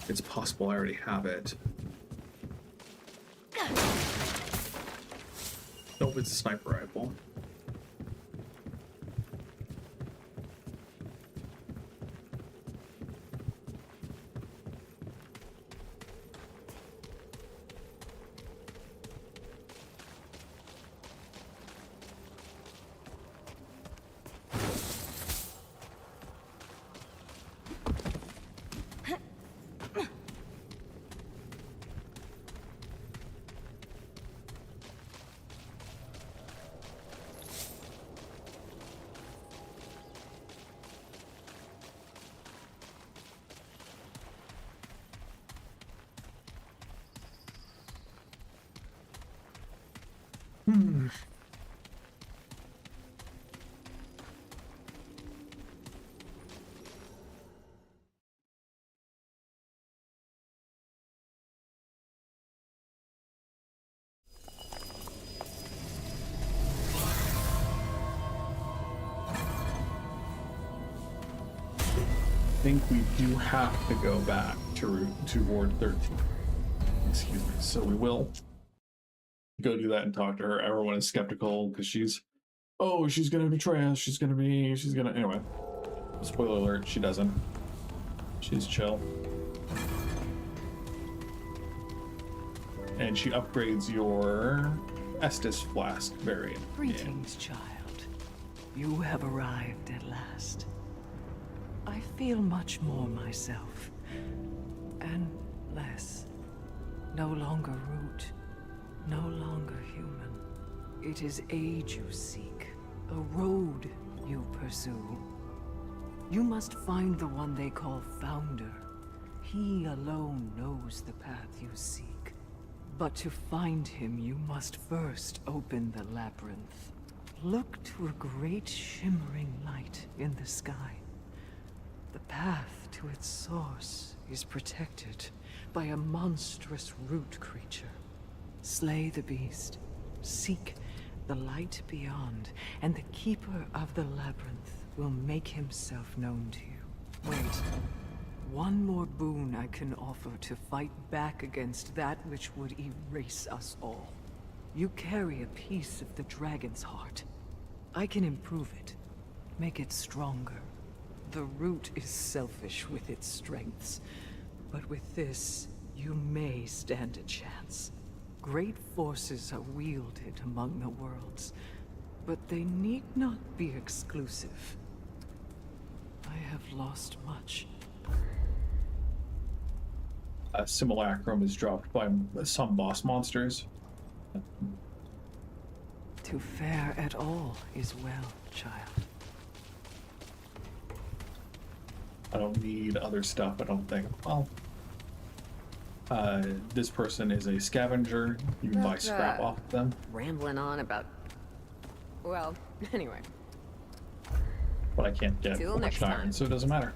It's possible I already have it. Nope, it's a sniper rifle. I think we do have to go back to Ward 13. Excuse me. So we will go do that and talk to her. Everyone is skeptical because she's gonna betray us. Anyway. Spoiler alert, she doesn't. She's chill. And she upgrades your Estus flask variant. Greetings, child. You have arrived at last. I feel much more myself. And less. No longer root. No longer human. It is age you seek. A road you pursue. You must find the one they call Founder. He alone knows the path you seek. But to find him, you must first open the labyrinth. Look to a great shimmering light in the sky. The path to its source is protected by a monstrous root creature. Slay the beast, seek the light beyond, and the keeper of the labyrinth will make himself known to you. Wait. One more boon I can offer to fight back against that which would erase us all. You carry a piece of the dragon's heart. I can improve it, make it stronger. The root is selfish with its strengths, but with this, you may stand a chance. Great forces are wielded among the worlds, but they need not be exclusive. I have lost much. A simulacrum is dropped by some boss monsters. To fare at all is well, child. I don't need other stuff, I don't think. Well, this person is a scavenger. You can buy scrap off of them. Rambling on about... Well, anyway. But I can't get Till much next iron, time. so it doesn't matter.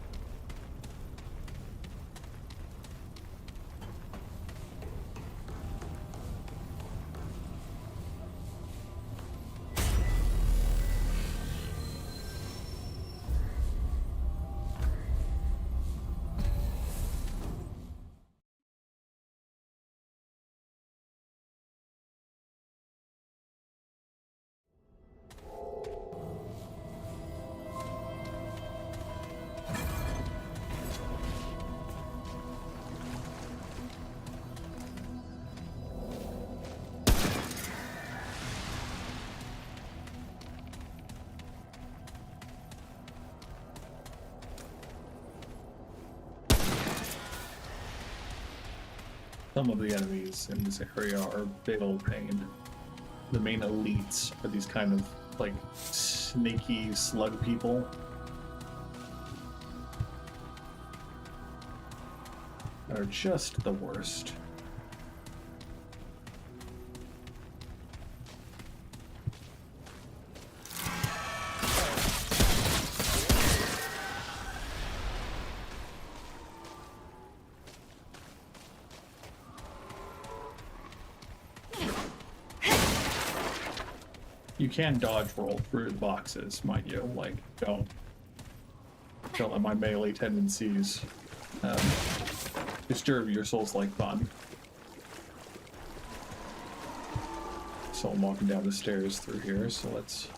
Some of the enemies in this area are big old pain. The main elites are these kind of like snaky slug people. That are just the worst. You can dodge roll through the boxes, mind you. Like, don't let my melee tendencies disturb your Souls-like fun. So I'm walking down the stairs through here, so let's...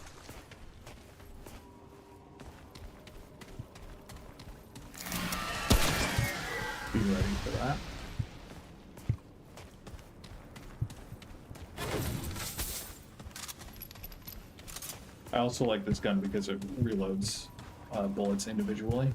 be ready for that. I also like this gun because it reloads bullets individually.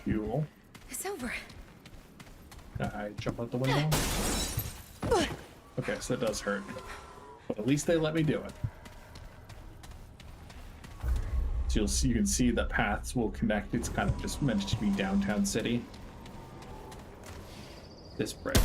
Fuel. It's over. Can I jump out the window? Okay, so it does hurt. But at least they let me do it. So you can see that paths will connect. It's kind of just meant to be downtown city. This brick.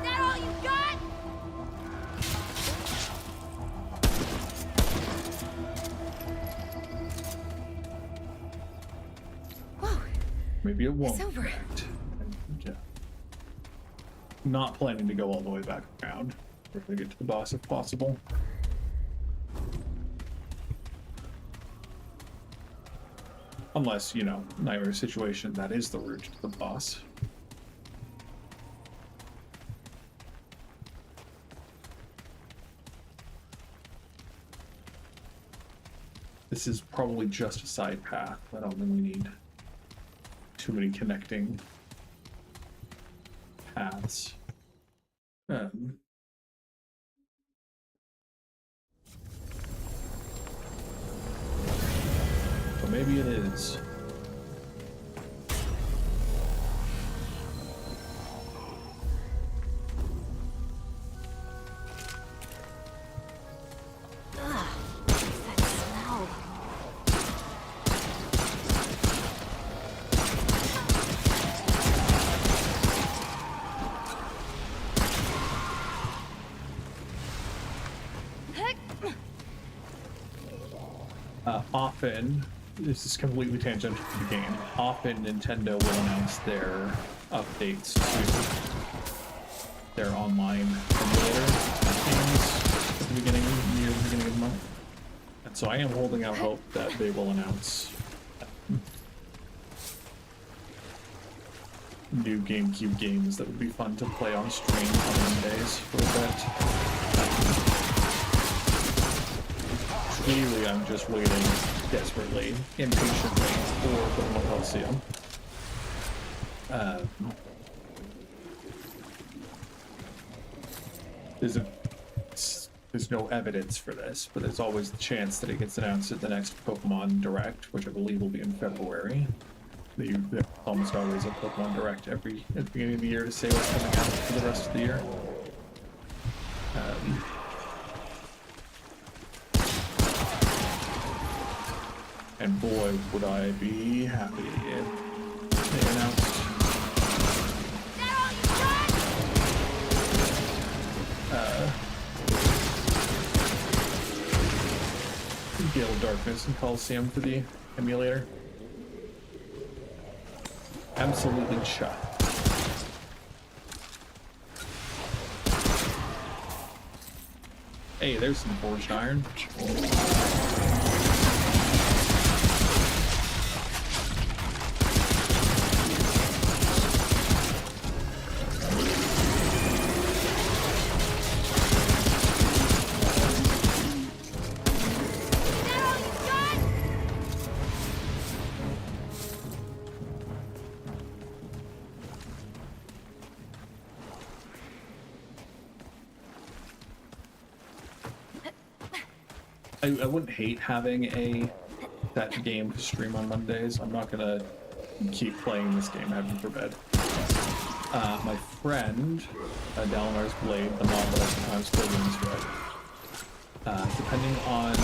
That all you got? Whoa. Maybe it won't. It's over. connect. Yeah. Not planning to go all the way back around. We're gonna get to the boss if possible. Unless, you know, nightmare situation, that is the route to the boss. This is probably just a side path. I don't really need too many connecting paths. So maybe it is. That smell. Heck. Often, this is completely tangential to the game, often Nintendo will announce their updates to their online emulator games at the beginning, near the beginning of the month. And so I am holding out hope that they will announce new GameCube games that would be fun to play on stream on Mondays for a bit. Really, I'm just waiting desperately, impatiently for Pokemon Coliseum. There's no evidence for this, but there's always the chance that it gets announced at the next Pokemon Direct, which I believe will be in February. There's almost always a Pokemon Direct at the beginning of the year to say what's coming out for the rest of the year. And boy, would I be happy if they announced Gale of Darkness and Coliseum for the emulator. Absolutely shut. Hey, there's some forged iron. I wouldn't hate having that game to stream on Mondays. I'm not gonna keep playing this game, heaven forbid. My friend, Dalinar's Blade, the mod that I sometimes play games with, depending on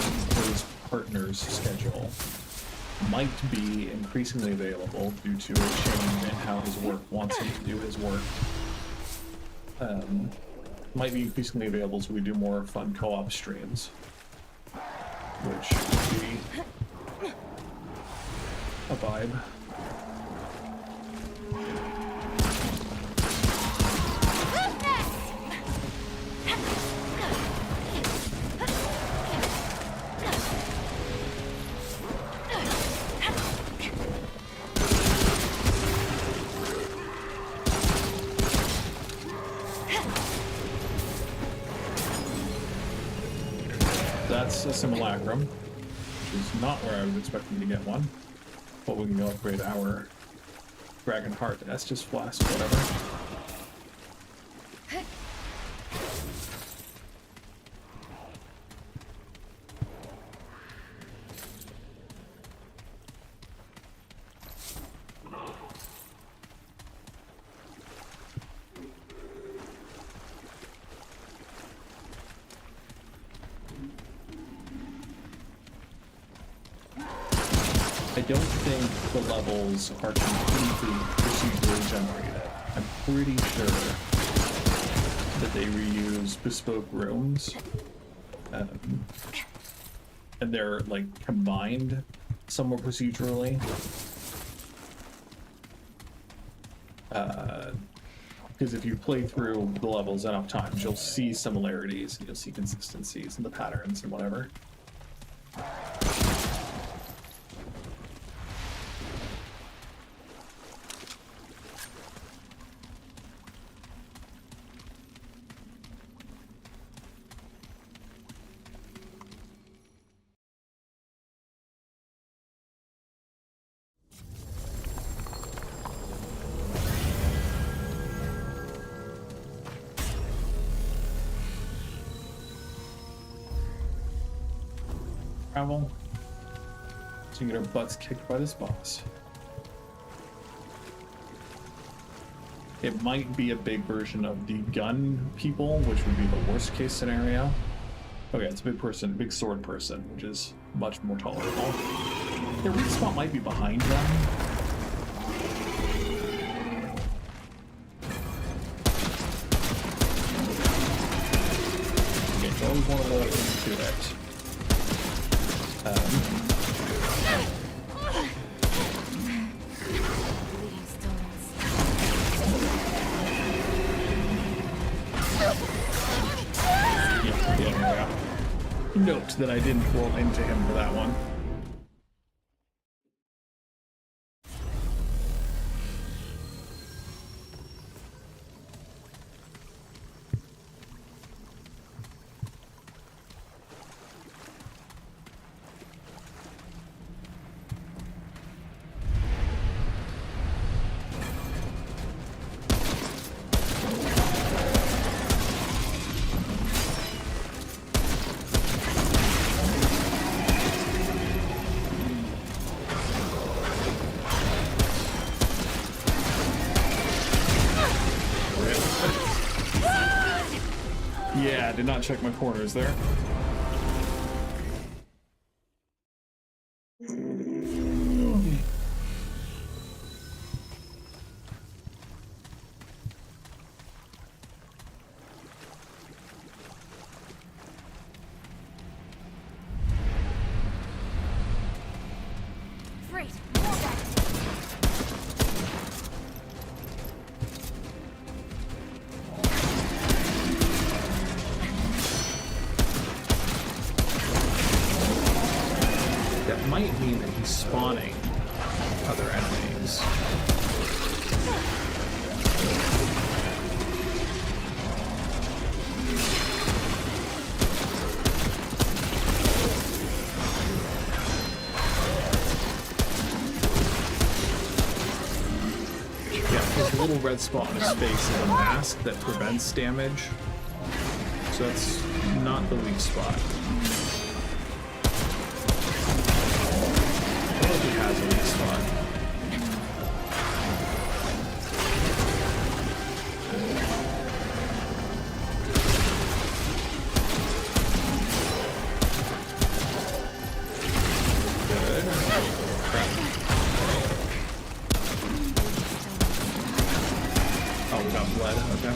his partner's schedule, might be increasingly available due to a change in how his work wants him to do his work. Might be increasingly available so we do more fun co-op streams. Which would be a vibe. That's a simulacrum, which is not where I was expecting to get one. But we can go upgrade our Dragon Heart to Estus Flask, whatever. I don't think the levels are completely procedurally generated. I'm pretty sure that they reuse bespoke rooms. And they're like combined somewhat procedurally. Because if you play through the levels enough times, you'll see similarities and you'll see consistencies in the patterns and whatever. Travel, so you can get our butts kicked by this boss. It might be a big version of the gun people, which would be the worst case scenario. Okay, it's a big person, big sword person, which is much more tolerable. Their weak spot might be behind them. Okay, you always want to let into it. Yeah. Note that I didn't roll into him for that one. Yeah, I did not check my corners there. Great. More back. That might mean that he's spawning other enemies. Yeah, his little red spot on his face is a mask that prevents damage. So that's not the weak spot. I don't know if he has a weak spot. Good. Crap. Oh, we got blood. Okay.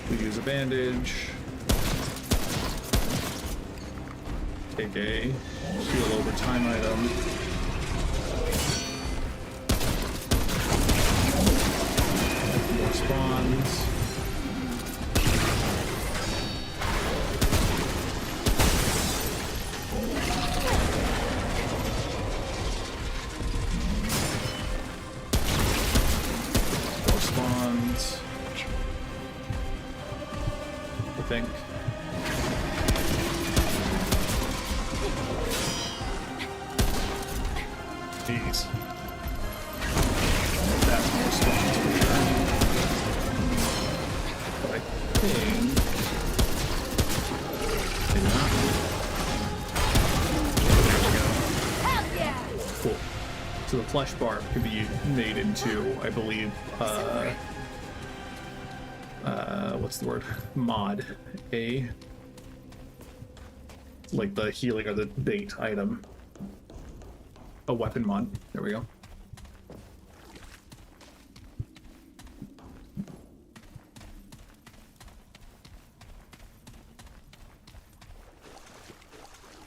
We use a bandage. Take a heal over time item. More spawns. More spawns. I think. Jeez. That's more spawns for sure. But I think... Maybe not. There we go. Hell yeah! Cool. So the flesh bar can be made into, I believe, what's the word? Mod. Like the healing or the bait item. A weapon mod. There we go.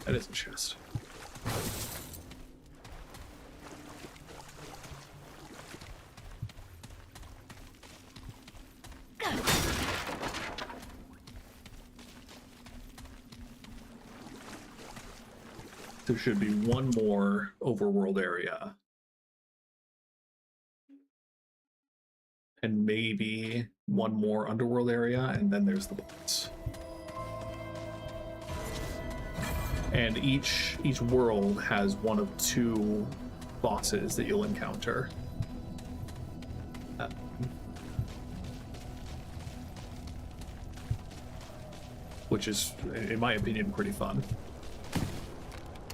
That is a chest. There should be one more overworld area. And maybe one more underworld area, and then there's the boss. And each world has one of two bosses that you'll encounter. Which is, in my opinion, pretty fun.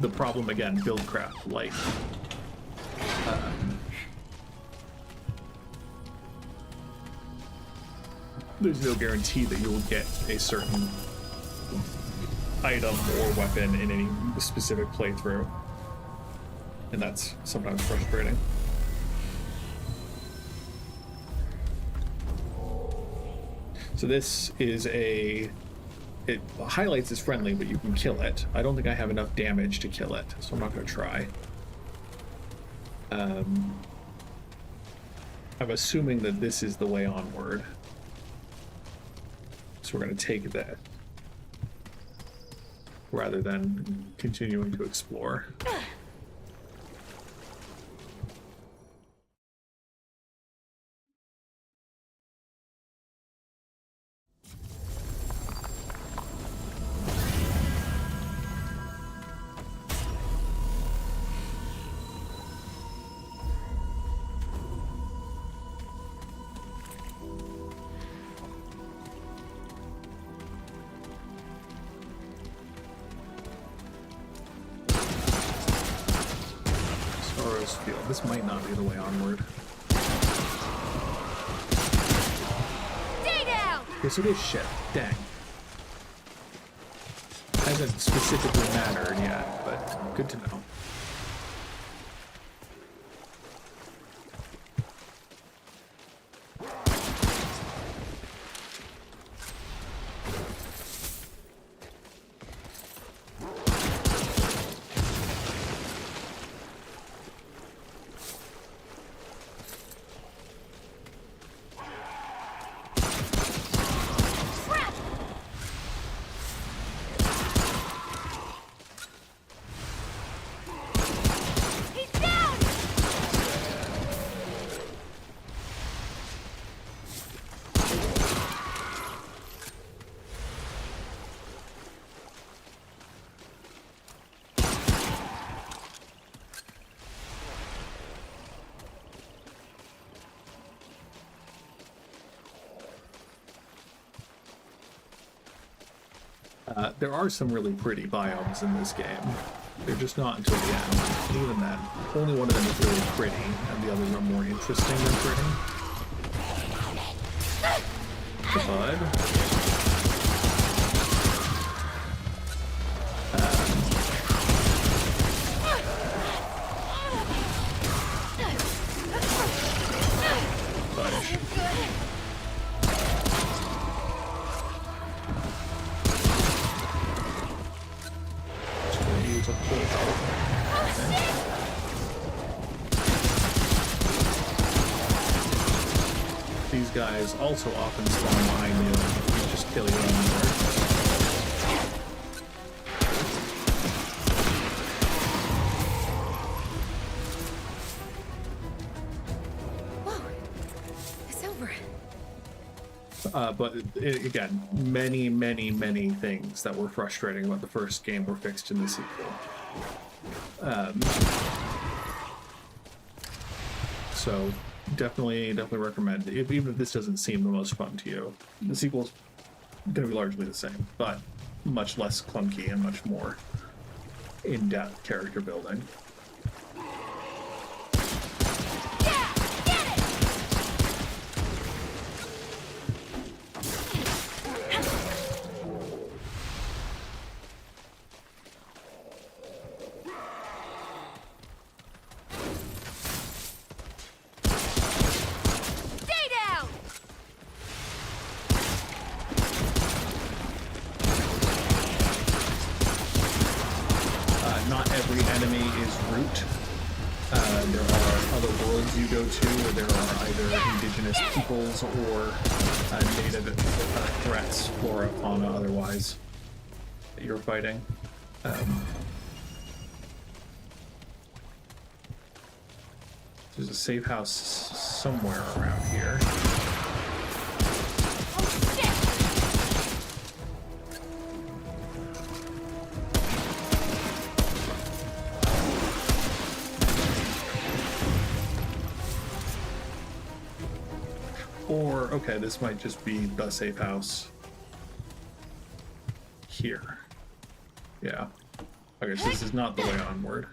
The problem, again, buildcraft, like, there's no guarantee that you'll get a certain item or weapon in any specific playthrough. And that's sometimes frustrating. So this is it highlights as friendly, but you can kill it. I don't think I have enough damage to kill it, so I'm not going to try. I'm assuming that this is the way onward. So we're going to take that rather than continuing to explore. Field. This might not be the way onward. Stay down! Yes, it is ship. Dang. Hasn't specifically mattered yet, but good to know. He's down! There are some really pretty biomes in this game. They're just not until the end. Even then, only one of them is really pretty, and the others are more interesting than pretty. But fudge. Just gonna use a full health. Okay. These guys also often spawn behind you. You just kill your own guard. Whoa. It's over. But again, many things that were frustrating about the first game were fixed in the sequel. So definitely recommend, even if this doesn't seem the most fun to you, the sequel's going to be largely the same, but much less clunky and much more in-depth character building. Stay down! Not every enemy is root. There are other worlds you go to where there are either indigenous peoples or native threats, flora, fauna, otherwise, that you're fighting. There's a safe house somewhere around here. Oh, shit! Or, okay, this might just be the safe house here. Yeah. Okay, so this is not the way onward.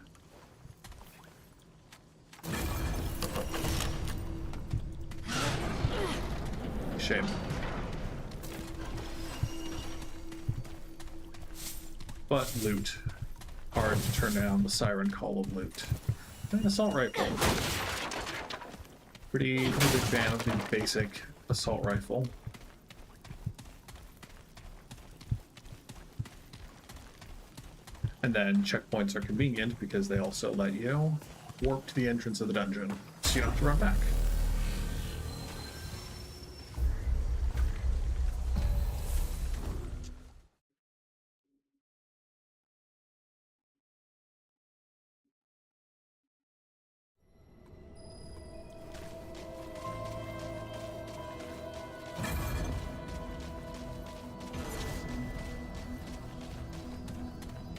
Shame. But loot. Hard to turn down the siren call of loot. And an assault rifle. Pretty big fan of the basic assault rifle. And then checkpoints are convenient because they also let you warp to the entrance of the dungeon, so you don't have to run back.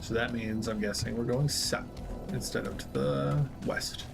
So that means, I'm guessing, we're going south instead of to the west.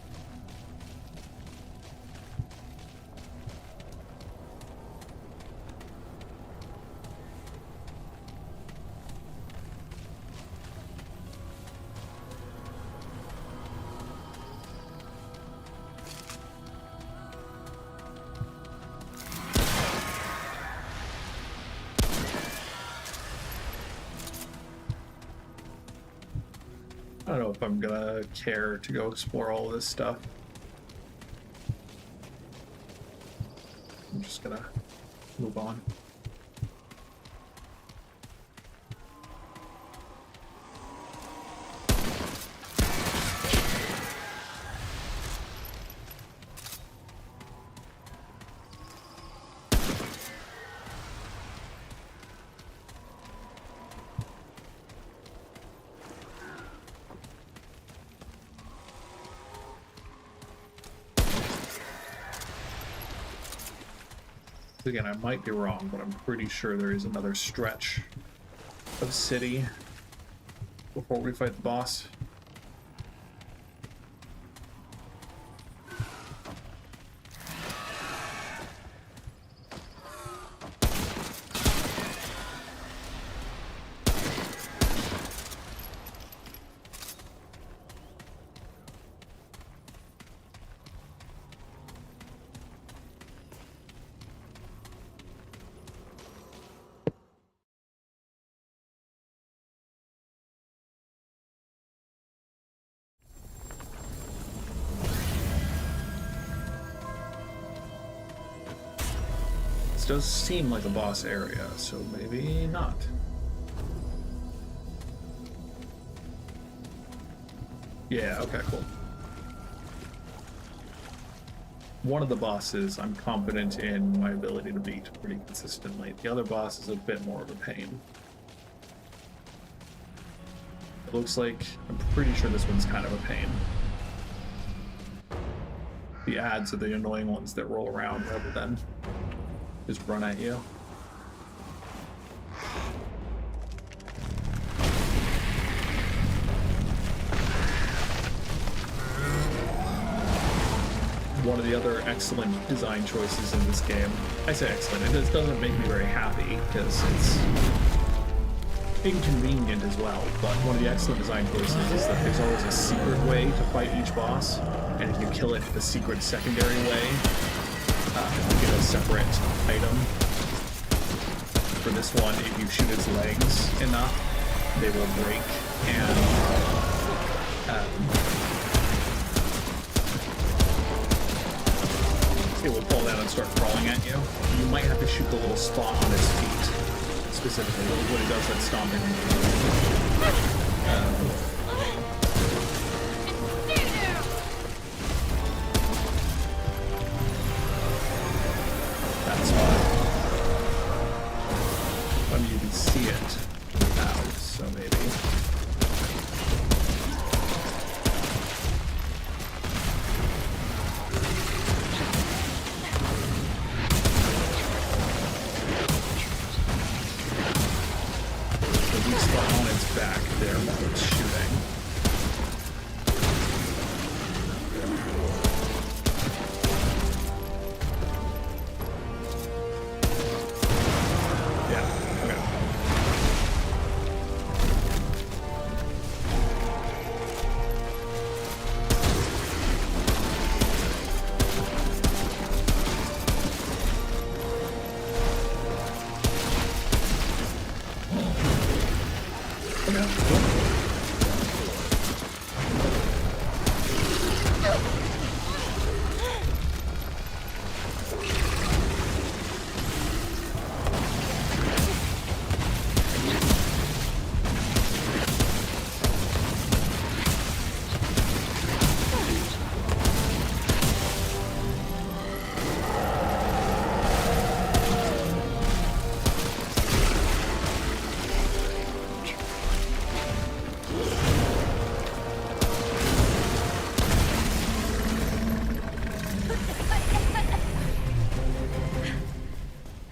I don't know if I'm gonna care to go explore all this stuff. I'm just gonna move on. Again, I might be wrong, but I'm pretty sure there is another stretch of city before we fight the boss. This does seem like a boss area, so maybe not. Yeah, okay, cool. One of the bosses I'm confident in my ability to beat pretty consistently. The other boss is a bit more of a pain. It looks like, I'm pretty sure this one's kind of a pain. The ads are the annoying ones that roll around rather than just run at you. One of the other excellent design choices in this game. I say excellent, it just doesn't make me very happy because it's inconvenient as well, but one of the excellent design choices is that there's always a secret way to fight each boss, and if you kill it the secret secondary way, you get a separate item. For this one, if you shoot its legs enough, they will break and it will fall down and start crawling at you. You might have to shoot the little spot on its feet, specifically when it does that stomping. That's why. I mean, you can see it now, so maybe. The weak spot on its back there while it's shooting.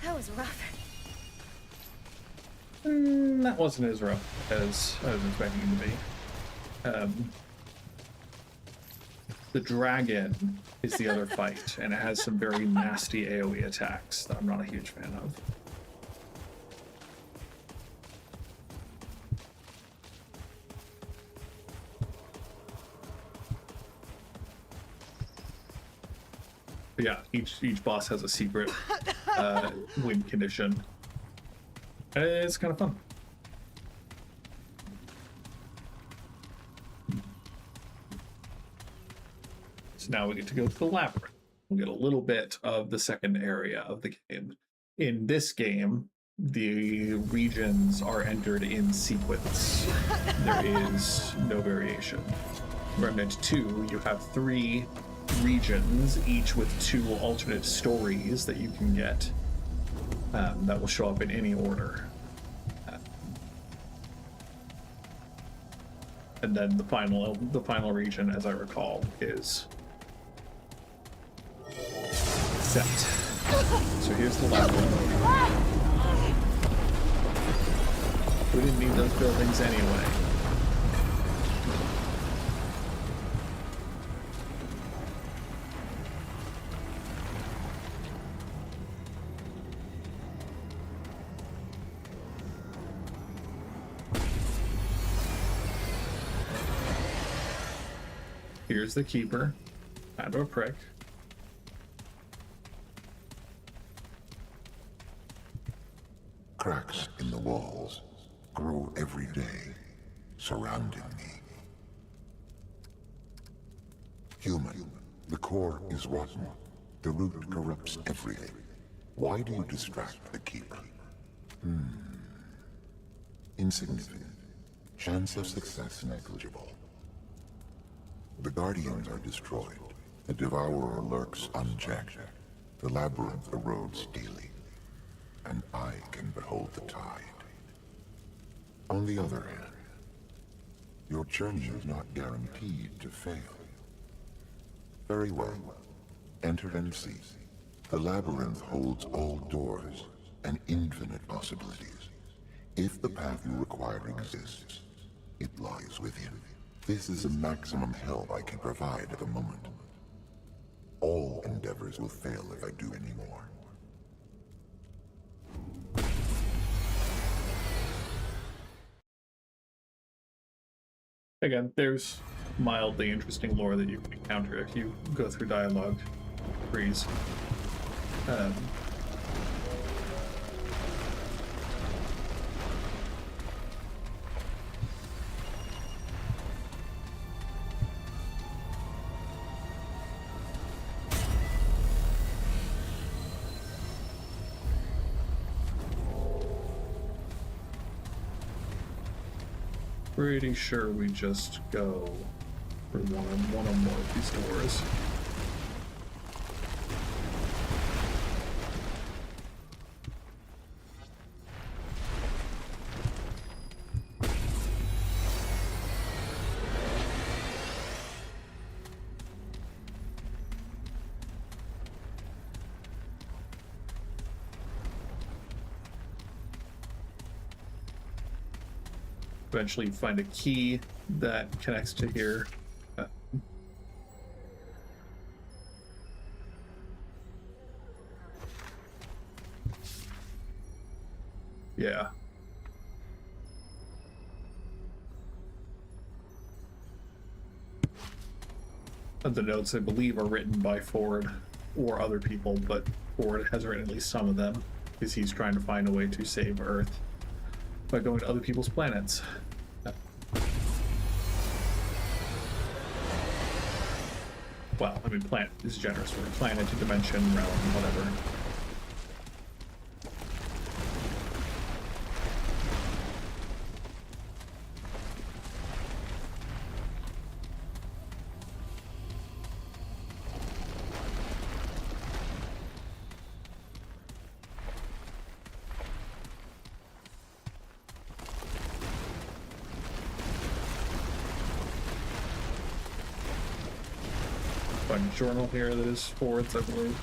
That was rough. That wasn't as rough as I was expecting it to be. The dragon is the other fight, and it has some very nasty AoE attacks that I'm not a huge fan of. But yeah, each boss has a secret win condition. And it's kind of fun. So now we get to go to the labyrinth. We get a little bit of the second area of the game. In this game, the regions are entered in sequence. There is no variation. Remnant 2, you have 3 regions, each with 2 alternate stories that you can get that will show up in any order. And then the final region, as I recall, is set. So here's the labyrinth. We didn't need those buildings anyway. Here's the keeper. Kind of a prick. Cracks in the walls grow every day, surrounding me. Human, the core is rotten. The root corrupts everything. Why do you distract the keeper? Insignificant. Chance of success negligible. The Guardians are destroyed. The Devourer lurks unchecked. The Labyrinth erodes daily. And I can behold the tide. On the other hand, your journey is not guaranteed to fail. Very well. Enter and see. The Labyrinth holds all doors and infinite possibilities. If the path you require exists, it lies within. This is the maximum help I can provide at the moment. All endeavors will fail if I do any more. Again, there's mildly interesting lore that you can encounter if you go through dialogue trees. Pretty sure we just go for one or more of these doors. Eventually find a key that connects to here. Yeah. And the notes, I believe, are written by Ford or other people, but Ford has written at least some of them because he's trying to find a way to save Earth by going to other people's planets. Well, I mean, planet is generous for planet, dimension, realm, whatever. Find a journal here that is Ford's, I believe.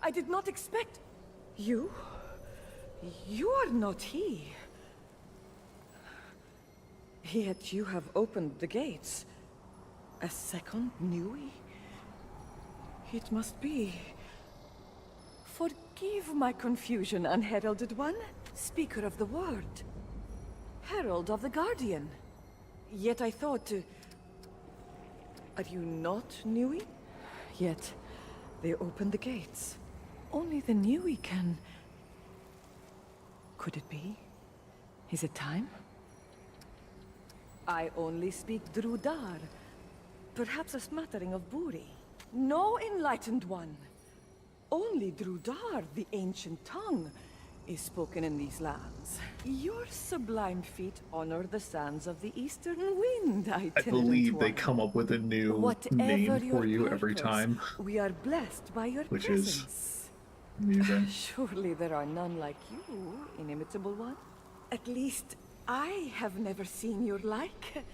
I did not expect... You? You are not he. Yet you have opened the gates. A second Nui? It must be... Forgive my confusion, unheralded one. Speaker of the word. Herald of the Guardian. Yet I thought... Are you not Nui? Yet they opened the gates. Only the Nui can... Could it be? Is it time? I only speak Drudar. Perhaps a smattering of Buri. No enlightened one. Only Drudar, the ancient tongue, is spoken in these lands. Your sublime feet honor the sands of the eastern wind, I itinerant believe they one. come up with a new Whatever name for your you every purpose, time, we are blessed by your which is presence. amusing. Surely there are none like you, inimitable one. At least, I have never seen your like.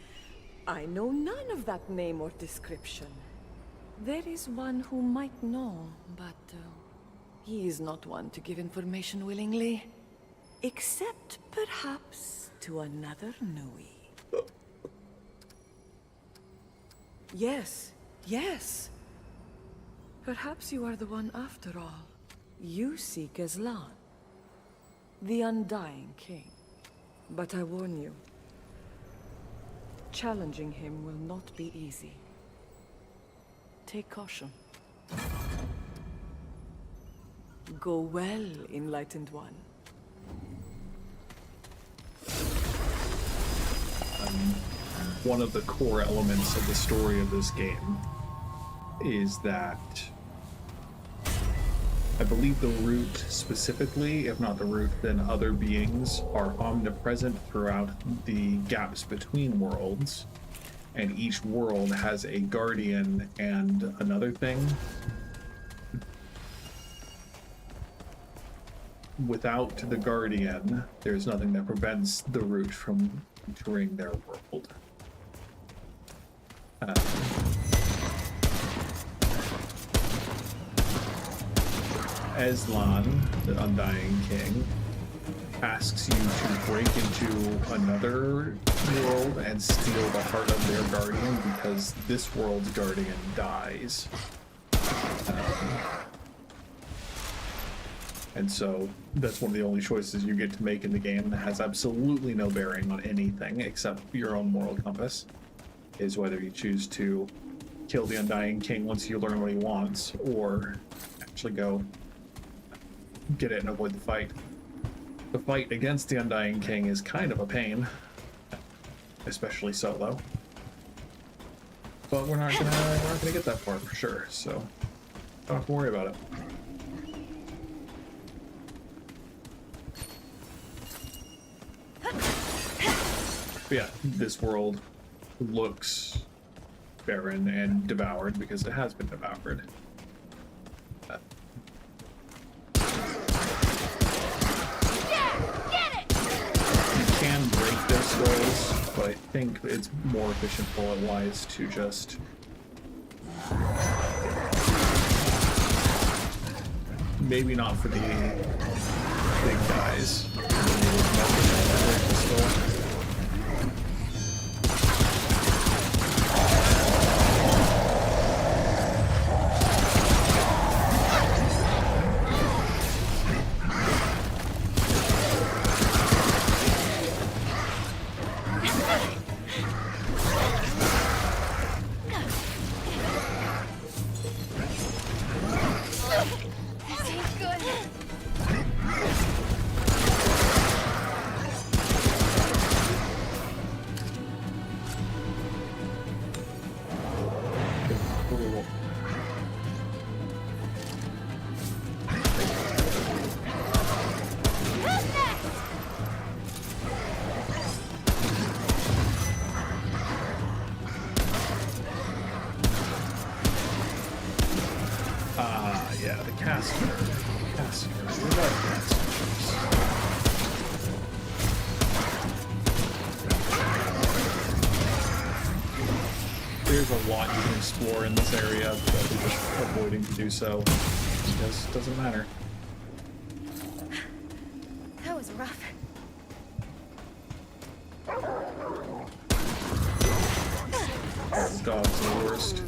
I know none of that name or description. There is one who might know, but he is not one to give information willingly. Except, perhaps, to another Nui. Yes, yes. Perhaps you are the one after all. You seek Aslan, the Undying King. But I warn you, challenging him will not be easy. Take caution. Go well, enlightened one. One of the core elements of the story of this game is that I believe the root specifically, if not the root, then other beings are omnipresent throughout the gaps between worlds, and each world has a guardian and another thing. Without the guardian, there's nothing that prevents the root from entering their world. Aslan, the Undying King, asks you to break into another world and steal the heart of their guardian because this world's guardian dies. And so that's one of the only choices you get to make in the game that has absolutely no bearing on anything except your own moral compass, is whether you choose to kill the Undying King once you learn what he wants, or actually go get it and avoid the fight. The fight against the Undying King is kind of a pain, especially solo. But we're not gonna get that far for sure, so don't have to worry about it. But yeah, this world looks barren and devoured because it has been devoured. You can break their skulls, but I think it's more efficient bullet-wise to just maybe not for the big guys. This ain't good. Cool. Yeah, the caster. We love casters. There's a lot you can explore in this area, but we're just avoiding to do so. because it doesn't matter. That was rough. Oh, dogs are the worst.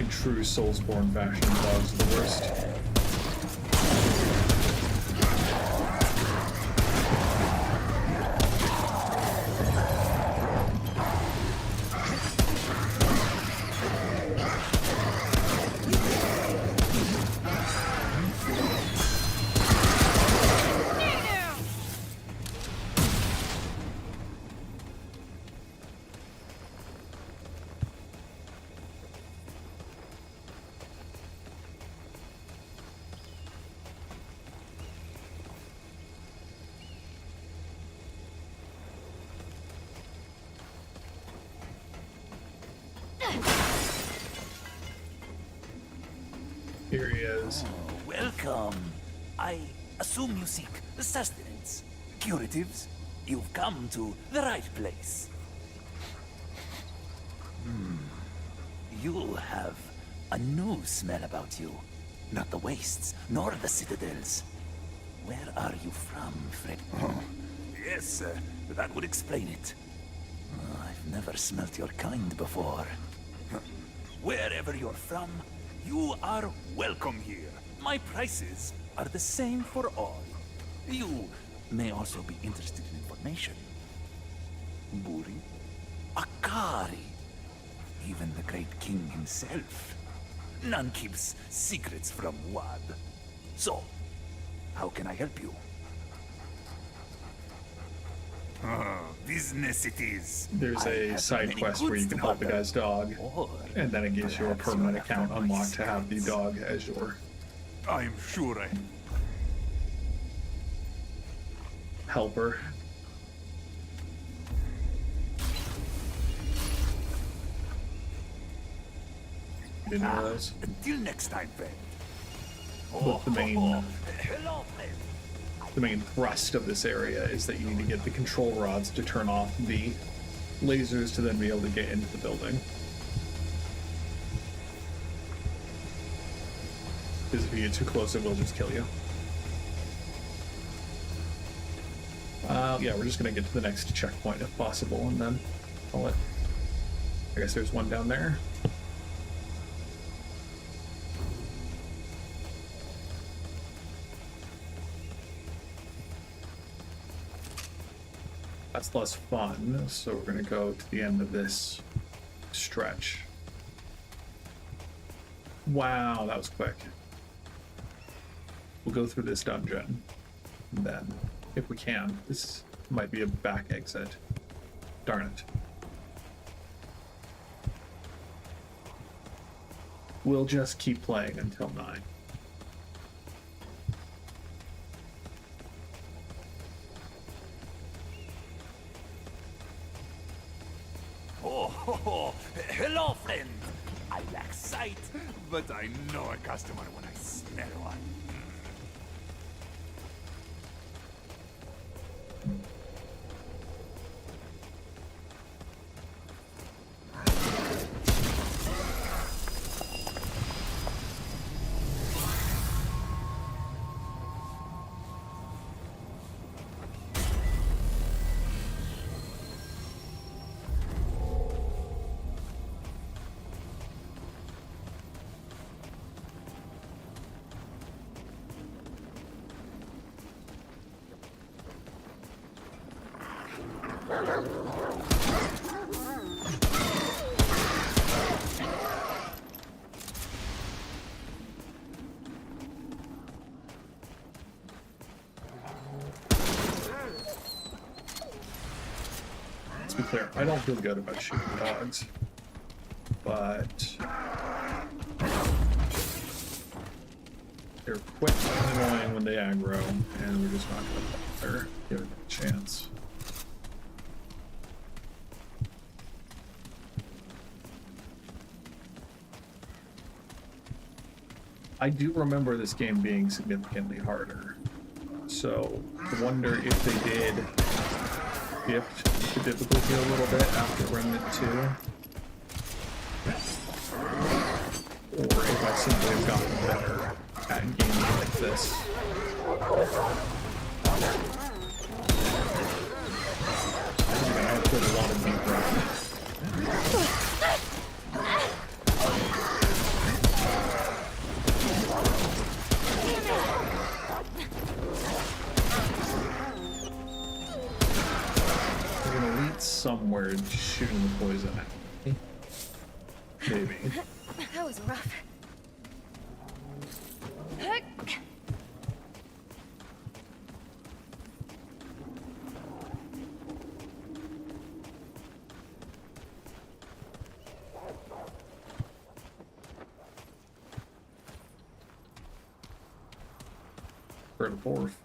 In true Soulsborne fashion, dogs are the worst. Here he is. Welcome. I assume you seek sustenance, curatives. You've come to the right place. You have a new smell about you. Not the wastes, nor the citadels. Where are you from, Fred? Yes, that would explain it. I've never smelt your kind before. Wherever you're from, you are welcome here. My prices are the same for all. You may also be interested in information. Buri, Akari, even the great king himself. None keeps secrets from Wad. So, how can I help you? Business it is. There's a side quest where you can help the guy's dog, and then it gives you a permanent account unlocked to have the dog as your I'm sure I... helper. Didn't know those. Until next time, friend. But the main Hello, friend. the main thrust of this area is that you need to get the control rods to turn off the lasers to then be able to get into the building. Because if you get too close, it will just kill you. Yeah, we're just gonna get to the next checkpoint if possible, and then call it. I guess there's one down there. That's less fun, so we're gonna go to the end of this stretch. Wow, that was quick. We'll go through this dungeon, and then, if we can, this might be a back exit. Darn it. We'll just keep playing until 9. Oh, hello, friend. I lack sight, but I know a customer when I smell one. Let's be clear, I don't feel good about shooting dogs, but they're quick and annoying when they aggro, and we're just not going to bother giving it a chance. I do remember this game being significantly harder, so I wonder if they did shift the difficulty a little bit after Remnant 2. or if I simply have gotten better at games like this. I have put a lot of deep run. There's an elite somewhere shooting the poison at me. Maybe. That was rough. For the fourth.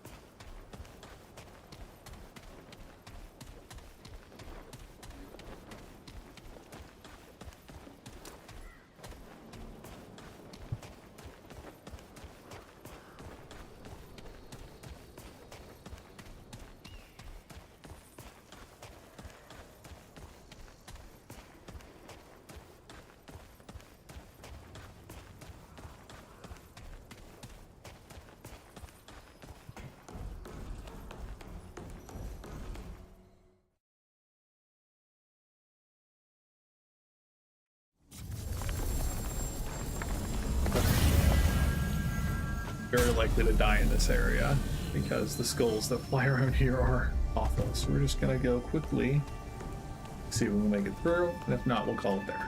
Very likely to die in this area because the skulls that fly around here are awful. So we're just gonna go quickly, see if we can make it through, and if not, we'll call it there.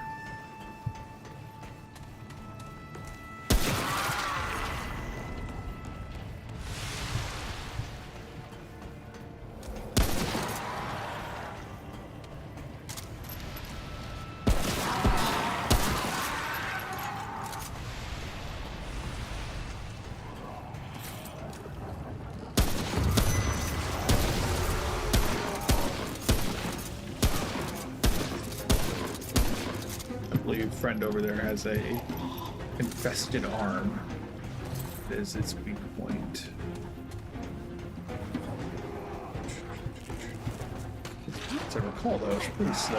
Friend over there has a infested arm. That is its weak point. As I recall, though, it's pretty slow.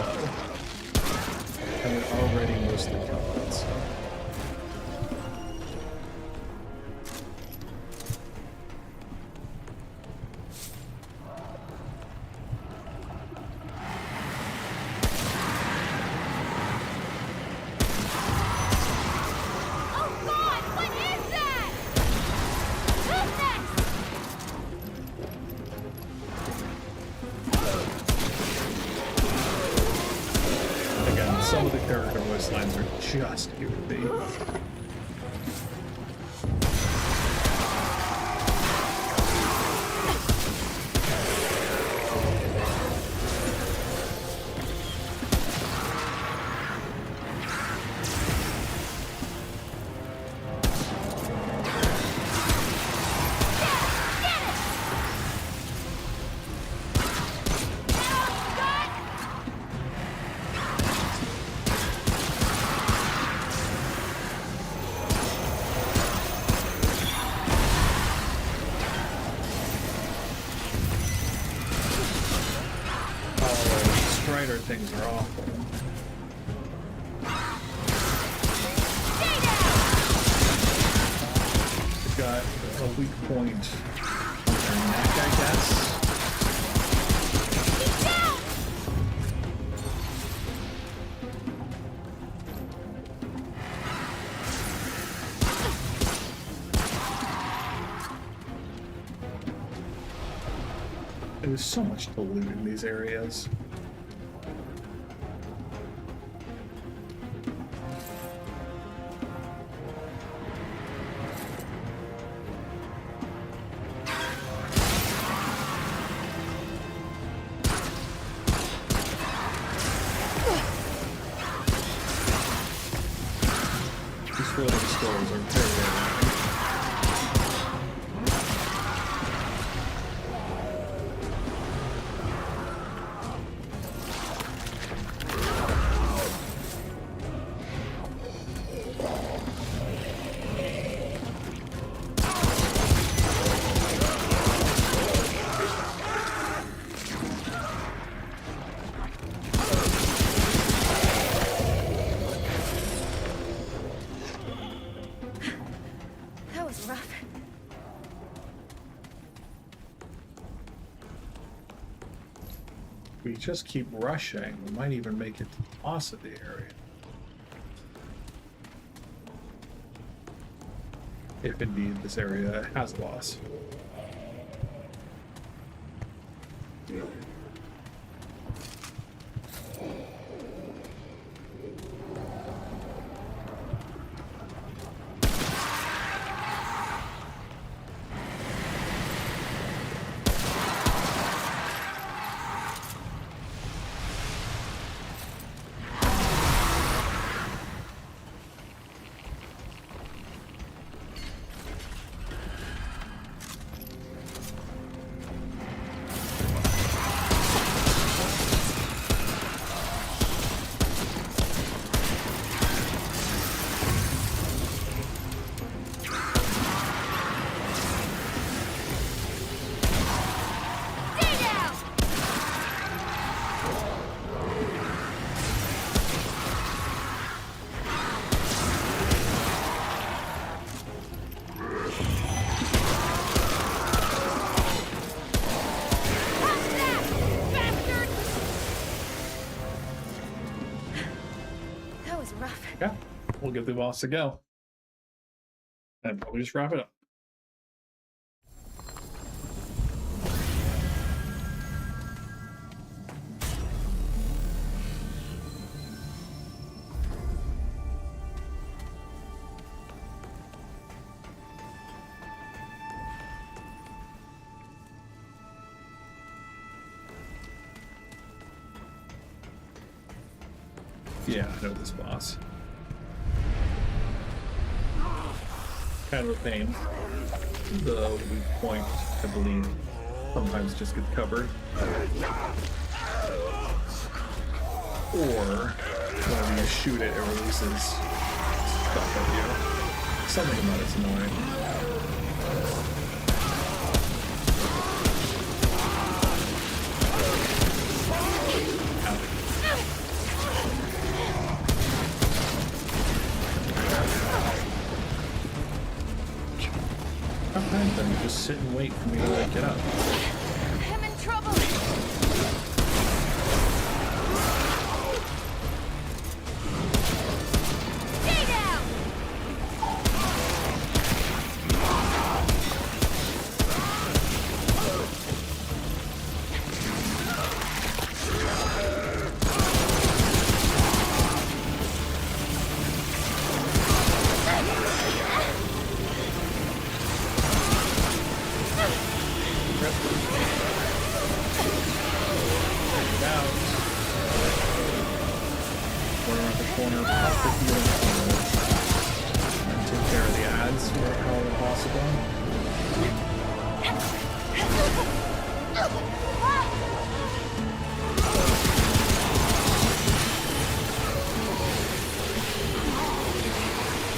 And it already mostly killed it, so. Some of the character voice lines are just goofy. Things are awful. They've got a weak point on their neck, I guess. There's so much to loot in these areas. Floating skulls are very we just keep rushing, we might even make it to the boss of the area. If indeed this area has a boss. Yeah, we'll give the boss a go. And probably just wrap it up. Yeah, I know this boss. Kind of a pain. The weak point, I believe, sometimes just gets covered. Or when you shoot it, it releases stuff at you. Something about it's annoying. Sometimes then just sit and wait for me to get up. I'm in trouble. Stay down.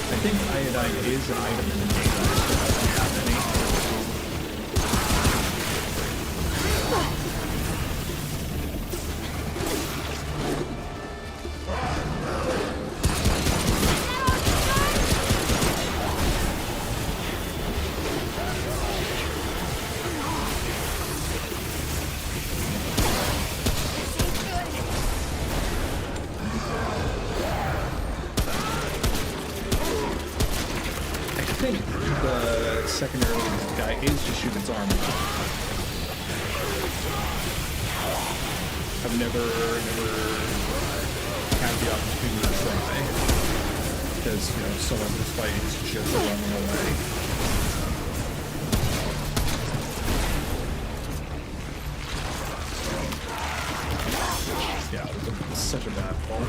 I think iodine is an item in the game. I just don't have any. I think the secondary guy is to shoot its arm off. I've never had the opportunity to try because so much of this fight is just running away. Yeah, it was such a bad fall.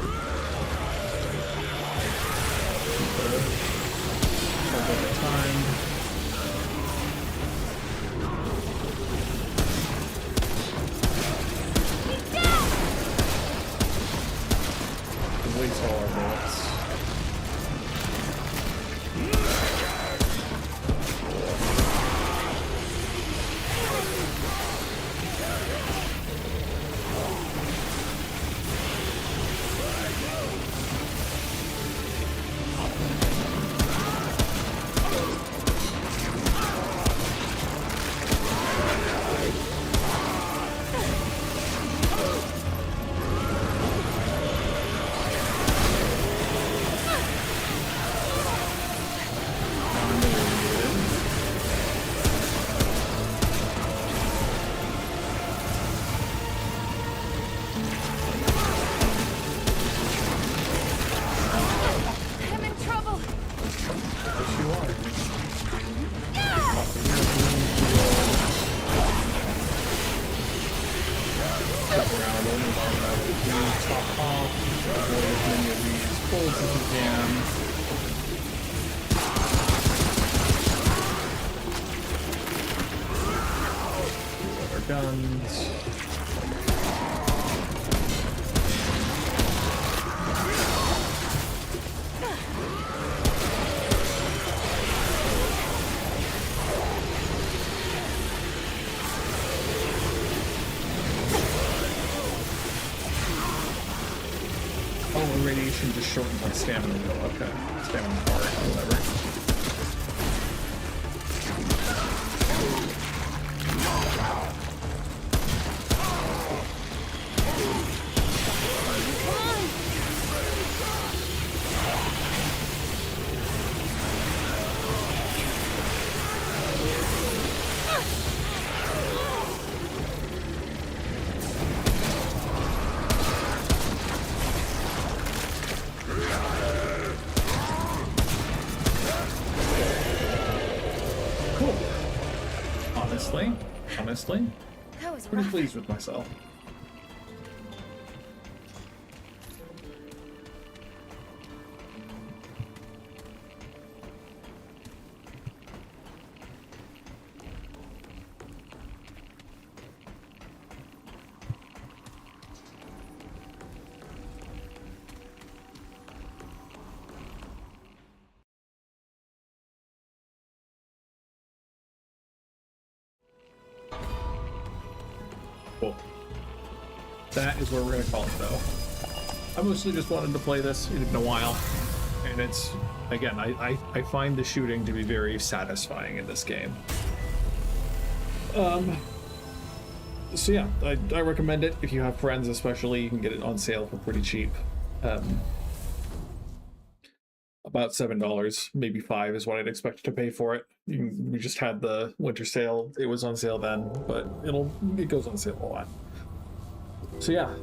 Over time. Waste all our bullets. jump around only long enough to top off, avoid as many of these bullets as you can. Reload our guns. Oh, radiation just shortens my stamina though. Okay. Stamina bar, whatever. Honestly, That was pretty rough. pleased with myself. Cool. That is where we're gonna call it though. I mostly just wanted to play this in a while, and it's, again, I find the shooting to be very satisfying in this game. So yeah, I recommend it if you have friends, especially. You can get it on sale for pretty cheap. About $7, maybe $5 is what I'd expect to pay for it. We just had the winter sale; it was on sale then, but it goes on sale a lot. So yeah,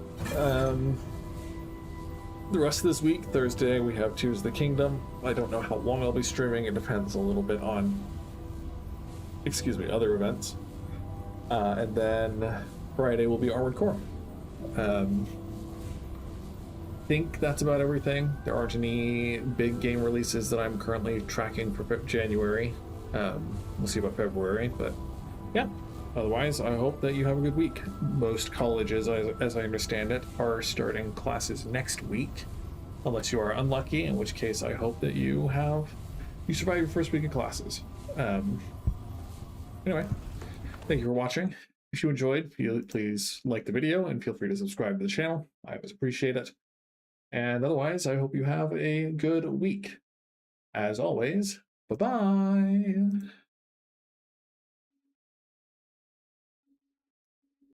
the rest of this week, Thursday, we have Tears of the Kingdom. I don't know how long I'll be streaming. It depends a little bit on, other events. And then Friday will be Armored Core. Think that's about everything. There aren't any big game releases that I'm currently tracking for January. We'll see about February, but yeah. Otherwise, I hope that you have a good week. Most colleges, as I understand it, are starting classes next week, unless you are unlucky, in which case I hope that you survive your first week of classes. Anyway, thank you for watching. If you enjoyed, please like the video and feel free to subscribe to the channel. I always appreciate it. And otherwise, I hope you have a good week. As always, bye-bye.